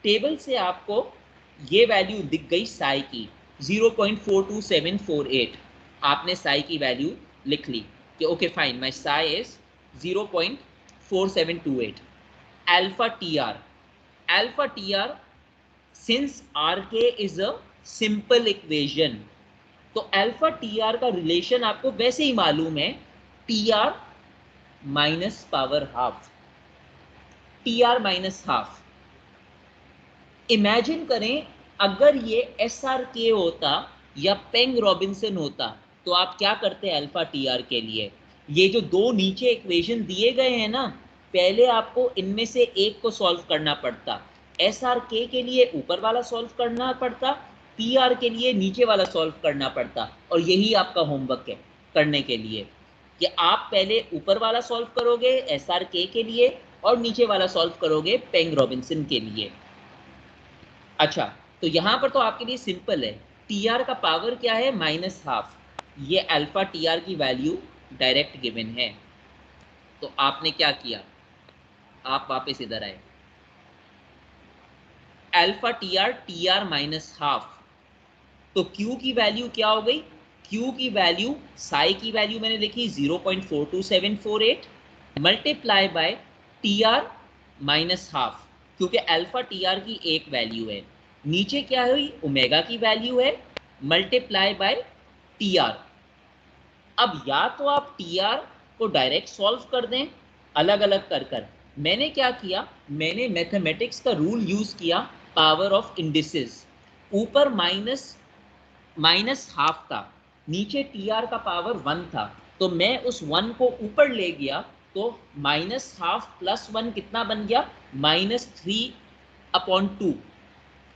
टेबल से आपको ये वैल्यू दिख गई साई की 0.42748, आपने साई की वैल्यू लिख ली कि okay fine my psi is 0.4728। Alpha T R since R K is a simple equation, तो अल्फा टी आर का रिलेशन आपको वैसे ही मालूम है, T R minus power half, T R minus half. Imagine करें अगर ये एस आर के होता या पेंग रॉबिन्सन होता, तो आप क्या करते हैं अल्फा टी आर के लिए। ये जो दो नीचे इक्वेशन दिए गए हैं ना, पहले आपको इनमें से एक को सॉल्व करना पड़ता। एस आर के लिए ऊपर वाला सॉल्व करना पड़ता, पी आर के लिए नीचे वाला सॉल्व करना पड़ता। और यही आपका होमवर्क है करने के लिए, कि आप पहले ऊपर वाला सॉल्व करोगे एस आर के लिए और नीचे वाला सॉल्व करोगे पेंग रॉबिन्सन के लिए। अच्छा, तो यहां पर तो आपके लिए सिंपल है, टी आर का पावर क्या है, माइनस हाफ। ये अल्फा टी आर की वैल्यू डायरेक्ट गिवन है। तो आपने क्या किया, आप वापस इधर आए, alpha T R minus half. तो Q की वैल्यू क्या हो गई, Q की वैल्यू साई की वैल्यू मैंने लिखी 0.42748 multiply by T R minus half, क्योंकि अल्फा टी आर की एक वैल्यू है। नीचे क्या हुई, ओमेगा की वैल्यू है मल्टीप्लाई बाय टी आर। अब या तो आप टी आर को डायरेक्ट सॉल्व कर दें अलग अलग कर कर, मैंने क्या किया, मैंने मैथमेटिक्स का रूल यूज किया, पावर ऑफ इंडिसेस। ऊपर माइनस हाफ था, नीचे टी आर का पावर 1 था, तो मैं उस 1 को ऊपर ले गया, तो माइनस हाफ प्लस 1 कितना बन गया, -3/2।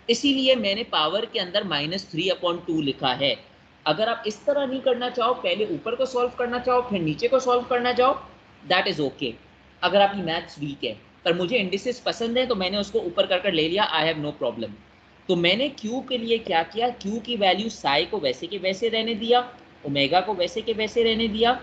इसीलिए मैंने पावर के अंदर -3/2 लिखा है। अगर आप इस तरह नहीं करना चाहो, पहले ऊपर को सॉल्व करना चाहो फिर नीचे को सॉल्व करना चाहो, दैट इज ओके, अगर आपकी मैथ्स वीक है। पर मुझे इंडिसेस पसंद है तो मैंने उसको ऊपर कर ले लिया, आई हैव नो प्रॉब्लम। तो मैंने Q के लिए क्या किया, Q की वैल्यू साई को वैसे के वैसे रहने दिया, ओमेगा को वैसे के वैसे रहने दिया।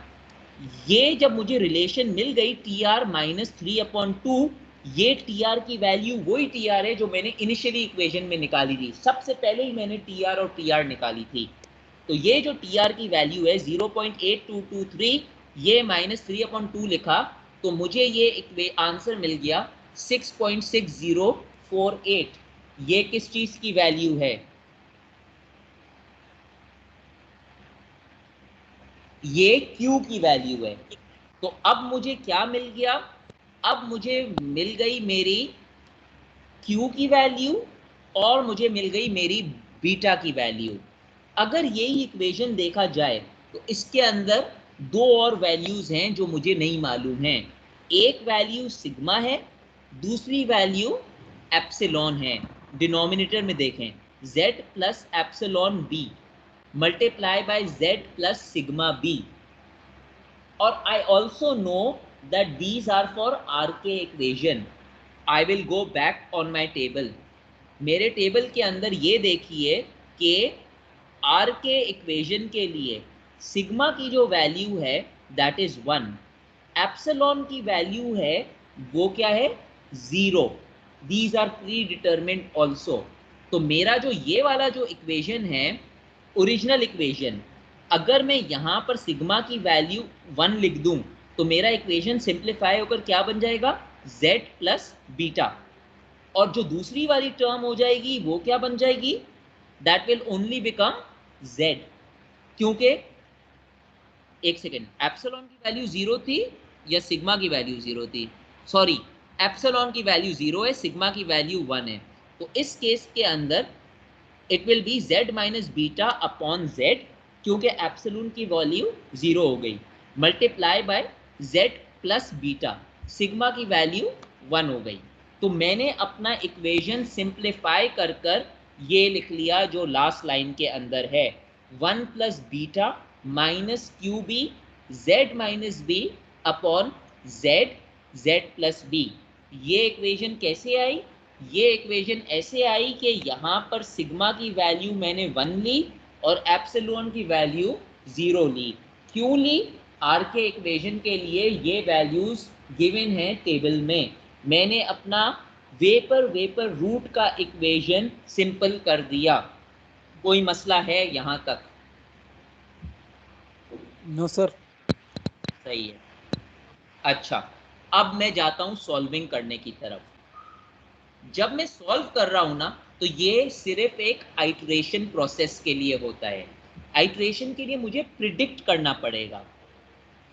ये जब मुझे रिलेशन मिल गई टी आर -3/2, ये टी आर की वैल्यू वही टी आर है जो मैंने इनिशियली इक्वेशन में निकाली थी, सबसे पहले ही मैंने टी आर और टी आर निकाली थी। तो ये जो टी आर की वैल्यू है 0.8223, ये -3/2 लिखा, तो मुझे ये आंसर मिल गया 6.6048। ये किस चीज की वैल्यू है, ये Q की वैल्यू है। तो अब मुझे क्या मिल गया, अब मुझे मिल गई मेरी Q की वैल्यू और मुझे मिल गई मेरी बीटा की वैल्यू। अगर यही इक्वेशन देखा जाए तो इसके अंदर दो और वैल्यूज हैं जो मुझे नहीं मालूम हैं। एक वैल्यू सिग्मा है, दूसरी वैल्यू एप्सिलॉन है। डिनोमिनेटर में देखें, z plus epsilon B multiply by z plus sigma B. और I also know that these are for RK equation. I will go back on my table. मेरे table के अंदर ये देखिए कि RK इक्वेशन के लिए सिग्मा की जो वैल्यू है दैट इज 1, एप्सिलॉन की वैल्यू है वो क्या है 0। These are predetermined also. तो मेरा जो ये वाला जो इक्वेशन है, ओरिजिनल इक्वेशन, अगर मैं यहाँ पर सिग्मा की वैल्यू 1 लिख दूं तो मेरा इक्वेशन सिंप्लीफाई होकर क्या बन जाएगा, z प्लस बीटा। और जो दूसरी वाली टर्म हो जाएगी वो क्या बन जाएगी, that will only become z। क्योंकि एक सेकेंड, एप्सिलॉन की वैल्यू 0 थी या सिग्मा की वैल्यू 0 थी, सॉरी एप्सिलॉन की वैल्यू 0 है, सिग्मा की वैल्यू 1 है। तो इस केस के अंदर it will be z minus beta upon z, क्योंकि एप्सिलॉन की वैल्यू 0 हो गई, multiply by z plus beta, sigma की वैल्यू 1 हो गई। तो मैंने अपना इक्वेशन सिंप्लीफाई कर कर ये लिख लिया जो लास्ट लाइन के अंदर है, 1 plus beta minus Q B z minus B upon z plus B. ये इक्वेशन कैसे आई, ये इक्वेशन ऐसे आई कि यहाँ पर सिग्मा की वैल्यू मैंने 1 ली और एप्सिलॉन की वैल्यू 0 ली। क्यों ली, आर के इक्वेशन के लिए ये वैल्यूज गिवन है टेबल में। मैंने अपना वेपर रूट का इक्वेशन सिंपल कर दिया। कोई मसला है यहाँ तक? No sir. सही है। अच्छा, अब मैं जाता हूँ सॉल्विंग करने की तरफ। जब मैं सॉल्व कर रहा हूं ना तो ये सिर्फ एक आइटरेशन प्रोसेस के लिए होता है। आइटरेशन के लिए मुझे प्रिडिक्ट करना पड़ेगा।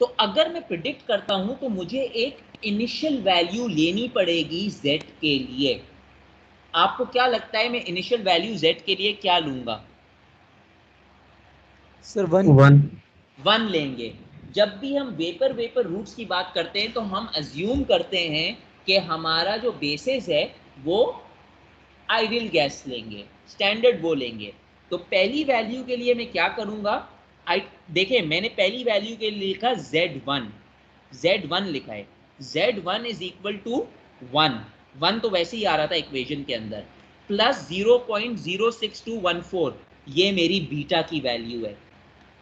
तो अगर मैं प्रिडिक्ट करता हूं तो मुझे एक इनिशियल वैल्यू लेनी पड़ेगी z के लिए। आपको क्या लगता है मैं इनिशियल वैल्यू z के लिए क्या लूंगा? सर 1 1 लेंगे। जब भी हम वेपर रूट्स की बात करते हैं तो हम अज्यूम करते हैं कि हमारा जो बेसिस है वो आइडियल गैस लेंगे, स्टैंडर्ड वो लेंगे। तो पहली वैल्यू के लिए मैं क्या करूंगा, देखिए मैंने पहली वैल्यू के लिए लिखा z1 लिखा है, z1 इज इक्वल टू 1 तो वैसे ही आ रहा था इक्वेशन के अंदर, प्लस 0.06214, ये मेरी बीटा की वैल्यू है,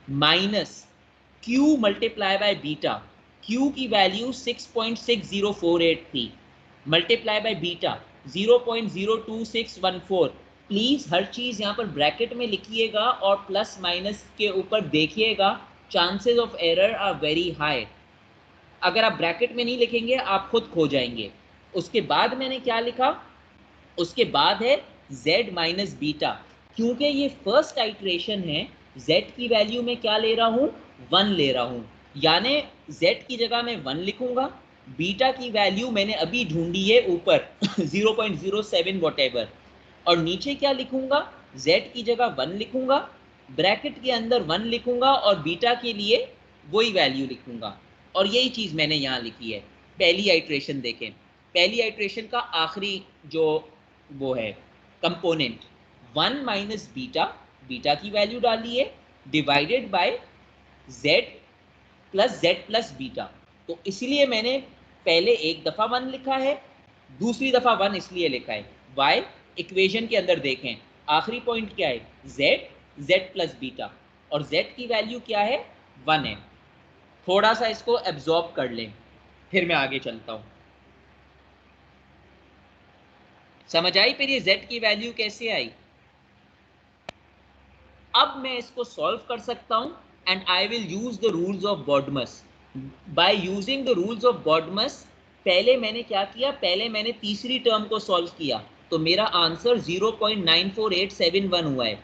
minus q multiply by beta, q की वैल्यू 6.6048 थी, मल्टीप्लाई बाय बीटा 0.02614। प्लीज हर चीज यहाँ पर ब्रैकेट में लिखिएगा और प्लस माइनस के ऊपर देखिएगा, chances of error are very high. अगर आप ब्रैकेट में नहीं लिखेंगे आप खुद खो जाएंगे। उसके बाद मैंने क्या लिखा, उसके बाद है z माइनस बीटा। क्योंकि ये फर्स्ट आइट्रेशन है, z की वैल्यू में क्या ले रहा हूं, 1 ले रहा हूं, यानी z की जगह मैं 1 लिखूंगा, बीटा की वैल्यू मैंने अभी ढूंढी है ऊपर 0.07 वॉटेवर, और नीचे क्या लिखूंगा, z की जगह 1 लिखूंगा, ब्रैकेट के अंदर 1 लिखूंगा और बीटा के लिए वही वैल्यू लिखूंगा। और यही चीज मैंने यहाँ लिखी है। पहली आइट्रेशन देखें, पहली आइट्रेशन का आखिरी जो वो है कंपोनेंट, 1 माइनस बीटा, बीटा की वैल्यू डाली है, divided by z plus beta. तो इसलिए मैंने पहले एक दफा 1 लिखा है, दूसरी दफा 1 इसलिए लिखा है। y इक्वेशन के अंदर देखें, आखिरी पॉइंट क्या है, z प्लस बीटा, और z की वैल्यू क्या है, 1 है। थोड़ा सा इसको एब्जॉर्ब कर लें, फिर मैं आगे चलता हूं। समझ आई फिर ये z की वैल्यू कैसे आई? अब मैं इसको सॉल्व कर सकता हूं and I will use the rules of BODMAS. By using the rules of BODMAS, पहले मैंने क्या किया, पहले मैंने तीसरी टर्म को सॉल्व किया, तो मेरा आंसर 0.94871 हुआ है।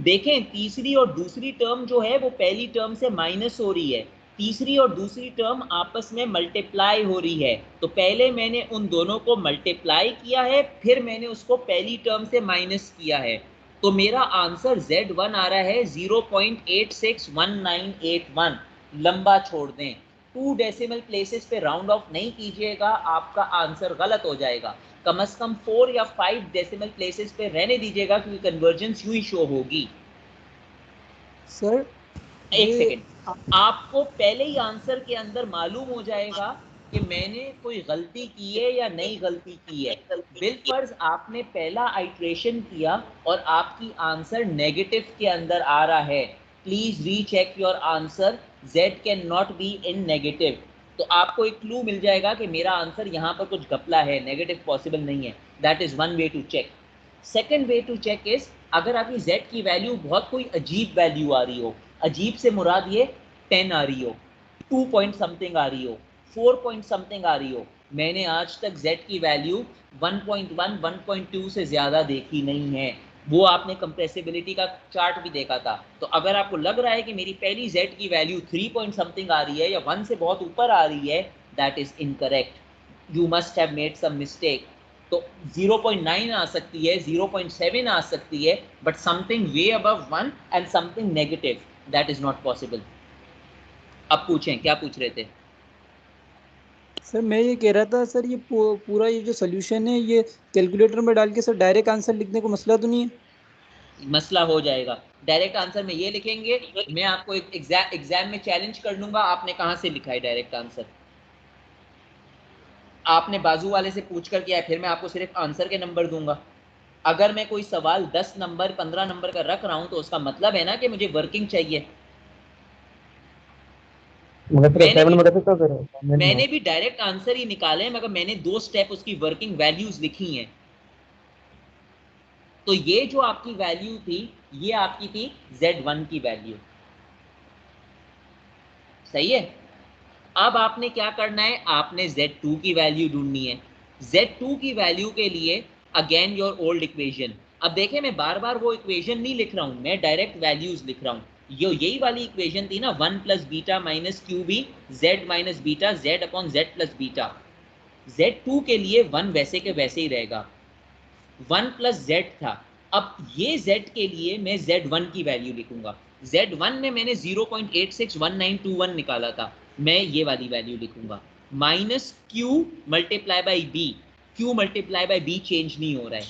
देखें तीसरी और दूसरी टर्म जो है वो पहली टर्म से माइनस हो रही है, तीसरी और दूसरी टर्म आपस में मल्टीप्लाई हो रही है। तो पहले मैंने उन दोनों को मल्टीप्लाई किया है, फिर मैंने उसको पहली टर्म से माइनस किया है। तो मेरा आंसर Z1 आ रहा है 0.861981। लंबा छोड़ दें, 2 डेसिमल प्लेसेस पे राउंड ऑफ नहीं कीजिएगा, आपका आंसर गलत हो जाएगा। कम से कम 4 या 5 डेसिमल प्लेसेस पे रहने दीजिएगा, क्योंकि कन्वर्जेंस यूं ही शो होगी। सर एक सेकेंड, आपको पहले ही आंसर के अंदर मालूम हो जाएगा कि मैंने कोई गलती की है या नहीं गलती की है। बिलफर्ज आपने पहला आइट्रेशन किया और आपकी आंसर नेगेटिव के अंदर आ रहा है, please recheck your answer, z can not be in negative. तो आपको एक क्लू मिल जाएगा कि मेरा आंसर यहाँ पर कुछ घपला है, नेगेटिव पॉसिबल नहीं है। That is one way to check. Second way to check is, अगर आपकी z की वैल्यू बहुत कोई अजीब वैल्यू आ रही हो, अजीब से मुराद ये 10 आ रही हो, 2 पॉइंट समथिंग आ रही हो, 4 पॉइंट समथिंग आ रही हो, मैंने आज तक z की वैल्यू 1.1 1.2 से ज्यादा देखी नहीं है। वो आपने कंप्रेसिबिलिटी का चार्ट भी देखा था। तो अगर आपको लग रहा है कि मेरी पहली z की वैल्यू 3 पॉइंट समथिंग आ रही है या 1 से बहुत ऊपर आ रही है, that is incorrect, you must have made some mistake. तो 0.9 आ सकती है, 0.7 आ सकती है, but something way above 1 and something negative, that is not possible. अब पूछें, क्या पूछ रहे थे? सर मैं ये कह रहा था सर, ये पूरा ये जो सोल्यूशन है ये कैलकुलेटर में डाल के सर डायरेक्ट आंसर लिखने को मसला तो नहीं है? मसला हो जाएगा। डायरेक्ट आंसर में ये लिखेंगे, मैं आपको एक एग्जाम में चैलेंज कर लूंगा, आपने कहां से लिखा है डायरेक्ट आंसर? आपने बाजू वाले से पूछ कर किया है, फिर मैं आपको सिर्फ आंसर के नंबर दूंगा। अगर मैं कोई सवाल 10 नंबर 15 नंबर का रख रहा हूं तो उसका मतलब है ना कि मुझे वर्किंग चाहिए। मैंने भी डायरेक्ट आंसर ही निकाले हैं, मगर मैंने 2 स्टेप उसकी वर्किंग वैल्यूज लिखी हैं। तो ये जो आपकी वैल्यू थी, ये आपकी थी Z1 की वैल्यू, सही है। अब आपने क्या करना है, आपने Z2 की वैल्यू ढूंढनी है। Z2 की वैल्यू के लिए अगेन योर ओल्ड इक्वेशन। अब देखें, मैं बार बार वो इक्वेशन नहीं लिख रहा हूं, मैं डायरेक्ट वैल्यूज लिख रहा हूं। यो यही वाली इक्वेशन थी ना, 1 plus beta minus Q B Z minus beta Z upon Z plus beta. Z2 के लिए 1 वैसे के वैसे ही रहेगा, 1 प्लस जेड था। अब ये z के लिए मैं Z1 की वैल्यू लिखूंगा। Z1 में मैंने 0.861921 निकाला था, मैं ये वाली वैल्यू लिखूंगा। Minus Q multiply by B, Q multiply by B change नहीं हो रहा है,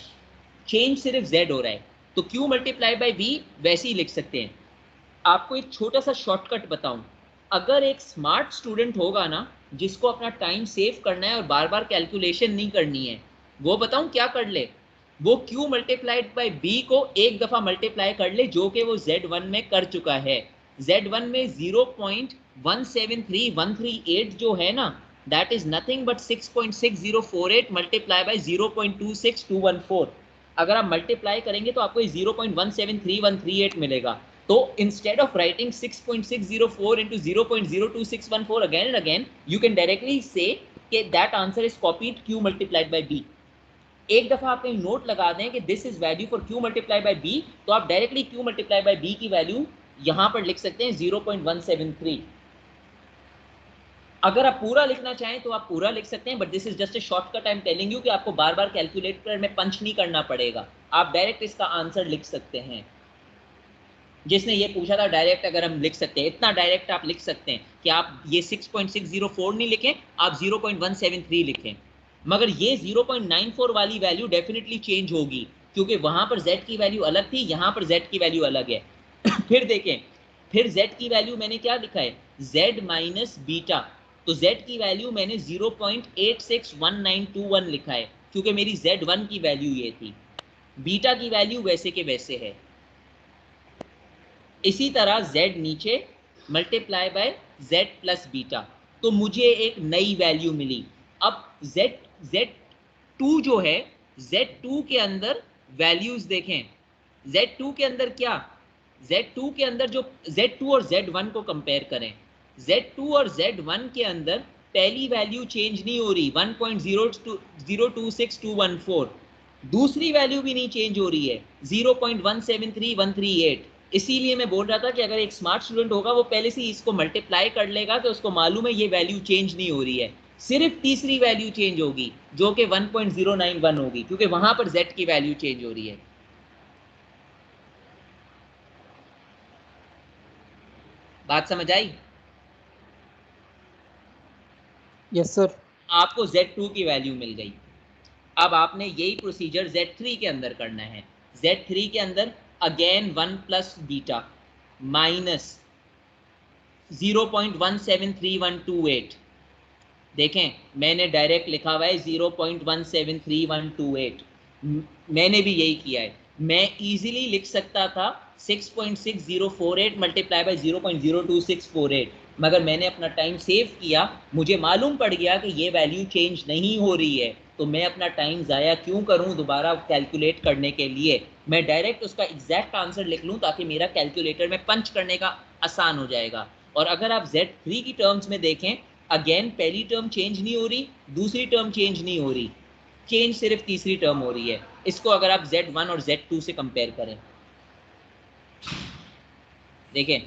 चेंज सिर्फ Z हो रहा है, तो Q मल्टीप्लाई बाई बी वैसे ही लिख सकते हैं। आपको एक छोटा सा शॉर्टकट बताऊं, अगर एक स्मार्ट स्टूडेंट होगा ना, जिसको अपना टाइम सेव करना है और बार बार कैलकुलेशन नहीं करनी है, वो बताऊं क्या कर ले, वो Q मल्टीप्लाइड बाई बी को एक दफा मल्टीप्लाई कर ले, जो कि वो Z1 में कर चुका है। Z1 में 0.173138 जो है ना, that is nothing but 6.6048 multiply by 0.26214। अगर आप मल्टीप्लाई करेंगे तो आपको 0.173138 मिलेगा। तो instead of writing 6.604 into 0.02614 again and again, you can directly say कि that answer is copied Q multiplied by B। एक दफा आप कहीं नोट लगा दें कि this is value for Q multiply by B, तो आप directly Q multiply by B की वैल्यू यहां पर लिख सकते हैं 0.173। अगर आप पूरा लिखना चाहें तो आप पूरा लिख सकते हैं, but this is just a shortcut. I am telling you कि आपको बार बार कैलकुलेटर में पंच नहीं करना पड़ेगा, आप डायरेक्ट इसका आंसर लिख सकते हैं। जिसने ये पूछा था डायरेक्ट अगर हम लिख सकते हैं, इतना डायरेक्ट आप लिख सकते हैं कि आप ये 6.604 नहीं लिखें, आप 0.173 लिखें। मगर ये 0.94 वाली वैल्यू डेफिनेटली चेंज होगी, क्योंकि वहां पर z की वैल्यू अलग थी, यहां पर z की वैल्यू अलग है। फिर देखें, फिर z की वैल्यू मैंने क्या लिखा है, z माइनस बीटा, तो z की वैल्यू मैंने 0.861921 लिखा है, क्योंकि मेरी z1 की वैल्यू ये थी। बीटा की वैल्यू वैसे के वैसे है। इसी तरह z नीचे multiply by z plus beta, तो मुझे एक नई वैल्यू मिली। अब Z2 जो है, Z2 के अंदर वैल्यूज देखें, Z2 के अंदर क्या, Z2 के अंदर जो Z2 और Z1 को कंपेयर करें, Z2 और Z1 के अंदर पहली वैल्यू चेंज नहीं हो रही 1.026214, दूसरी वैल्यू भी नहीं चेंज हो रही है 0.173138। इसीलिए मैं बोल रहा था कि अगर एक स्मार्ट स्टूडेंट होगा वो पहले से इसको मल्टीप्लाई कर लेगा, तो उसको मालूम है ये वैल्यू चेंज नहीं हो रही है, सिर्फ तीसरी वैल्यू चेंज होगी जो कि 1.091 होगी, क्योंकि वहां पर z की वैल्यू चेंज हो रही है। बात समझ आई? Yes sir. आपको Z2 की वैल्यू मिल गई। अब आपने यही प्रोसीजर Z3 के अंदर करना है। Z3 के अंदर अगेन 1 प्लस बीटा माइनस 0.173128। देखें, मैंने डायरेक्ट लिखा हुआ है 0.173128, मैंने भी यही किया है। मैं इजीली लिख सकता था 6.6048 मल्टीप्लाई बाय 0.02648, मगर मैंने अपना टाइम सेव किया, मुझे मालूम पड़ गया कि ये वैल्यू चेंज नहीं हो रही है, तो मैं अपना टाइम ज़ाया क्यों करूं दोबारा कैलकुलेट करने के लिए, मैं डायरेक्ट उसका एग्जैक्ट आंसर लिख लूं ताकि मेरा कैलकुलेटर में पंच करने का आसान हो जाएगा। और अगर आप Z3 की टर्म्स में देखें, अगेन पहली टर्म चेंज नहीं हो रही, दूसरी टर्म चेंज नहीं हो रही, चेंज सिर्फ तीसरी टर्म हो रही है। इसको अगर आप Z1 और Z2 से कंपेयर करें, देखें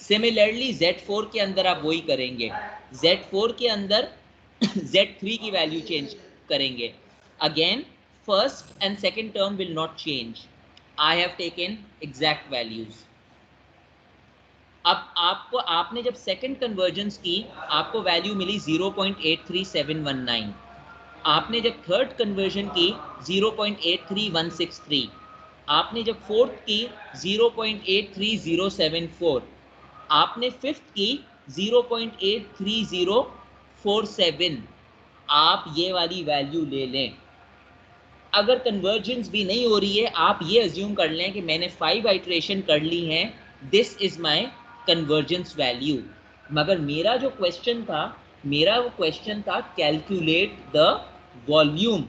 सिमिलरली Z4 के अंदर आप वही करेंगे, Z4 के अंदर Z3 की वैल्यू चेंज करेंगे, again first and second term will not change, I have taken exact values. अब आपको, आपने जब सेकंड कन्वर्जेंस की आपको वैल्यू मिली 0.83719, आपने जब थर्ड कन्वर्जन की 0.83163, आपने जब फोर्थ की 0.83074, आपने फिफ्थ की 0.83047, आप ये वाली वैल्यू ले लें। अगर कन्वर्जेंस भी नहीं हो रही है, आप ये अज्यूम कर लें कि मैंने 5 आइट्रेशन कर ली हैं, this is my convergence value. मगर मेरा जो क्वेश्चन था, मेरा वो क्वेश्चन था कैलकुलेट द वॉल्यूम।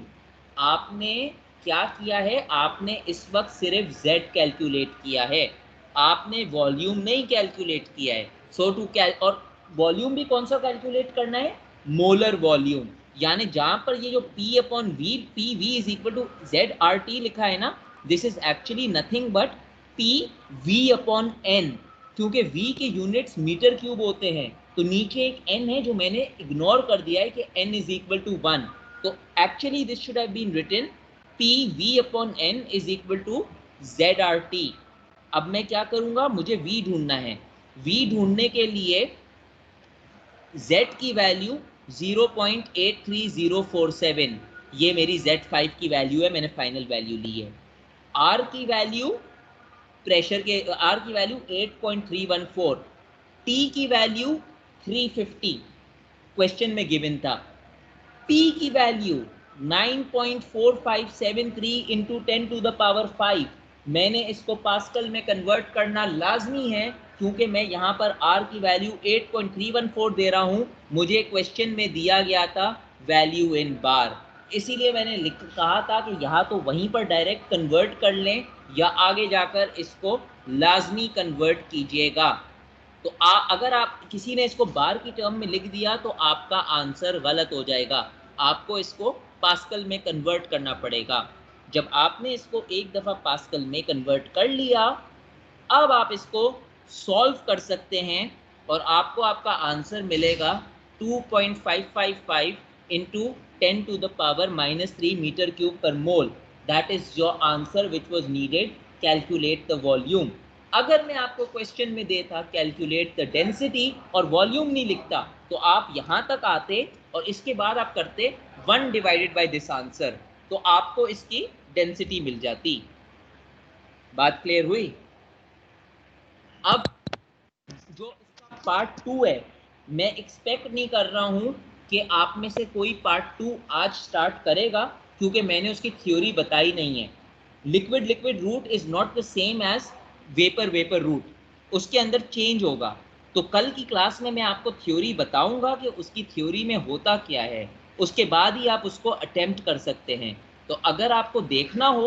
आपने क्या किया है, आपने इस वक्त सिर्फ z कैलकुलेट किया है, आपने वॉल्यूम नहीं कैलकुलेट किया है। सो टू और वॉल्यूम भी कौन सा कैलकुलेट करना है, मोलर वॉल्यूम। यानी जहां पर ये जो P upon V, P V is equal to ZRT लिखा है ना, this is actually nothing but P V upon N, क्योंकि V के यूनिट्स मीटर क्यूब होते हैं, तो नीचे एक n है जो मैंने इग्नोर कर दिया है कि n इज इक्वल टू 1, तो actually this should have been written P V upon N is equal to ZRT। अब मैं क्या करूंगा, मुझे V ढूंढना है, V ढूंढने के लिए Z की वैल्यू 0.83047, ये मेरी Z5 की वैल्यू है, मैंने फाइनल वैल्यू ली है। R की वैल्यू, प्रेशर के R की वैल्यू 8.314, T की वैल्यू 350 क्वेश्चन में गिवन था, P की value 9.4573 into 10 to the power 5, मैंने इसको पास्कल में कन्वर्ट करना लाजमी है, क्योंकि मैं यहाँ पर R की वैल्यू 8.314 दे रहा हूँ, मुझे क्वेश्चन में दिया गया था वैल्यू इन बार, इसीलिए मैंने कहा था कि यहाँ तो वहीं पर डायरेक्ट कन्वर्ट कर लें या आगे जाकर इसको लाजमी कन्वर्ट कीजिएगा। तो अगर आप किसी ने इसको बार की टर्म में लिख दिया तो आपका आंसर गलत हो जाएगा, आपको इसको पास्कल में कन्वर्ट करना पड़ेगा। जब आपने इसको एक दफ़ा पास्कल में कन्वर्ट कर लिया, अब आप इसको सॉल्व कर सकते हैं और आपको आपका आंसर मिलेगा 2.555 into 10 to the power -3 metre cube per mole. That is your answer which was needed, calculate the volume. अगर मैं आपको क्वेश्चन में देता कैलकुलेट द डेंसिटी और वॉल्यूम नहीं लिखता, तो आप यहाँ तक आते और इसके बाद आप करते 1 डिवाइडेड बाय दिस आंसर, तो आपको इसकी डेंसिटी मिल जाती। बात क्लियर हुई? अब जो इसका पार्ट 2 है, मैं एक्सपेक्ट नहीं कर रहा हूं कि आप में से कोई पार्ट 2 आज स्टार्ट करेगा, क्योंकि मैंने उसकी थ्योरी बताई नहीं है। Liquid liquid root is not the same as vapour vapour root, उसके अंदर चेंज होगा। तो कल की क्लास में मैं आपको थ्योरी बताऊंगा कि उसकी थ्योरी में होता क्या है, उसके बाद ही आप उसको अटेम्प्ट कर सकते हैं। तो अगर आपको देखना हो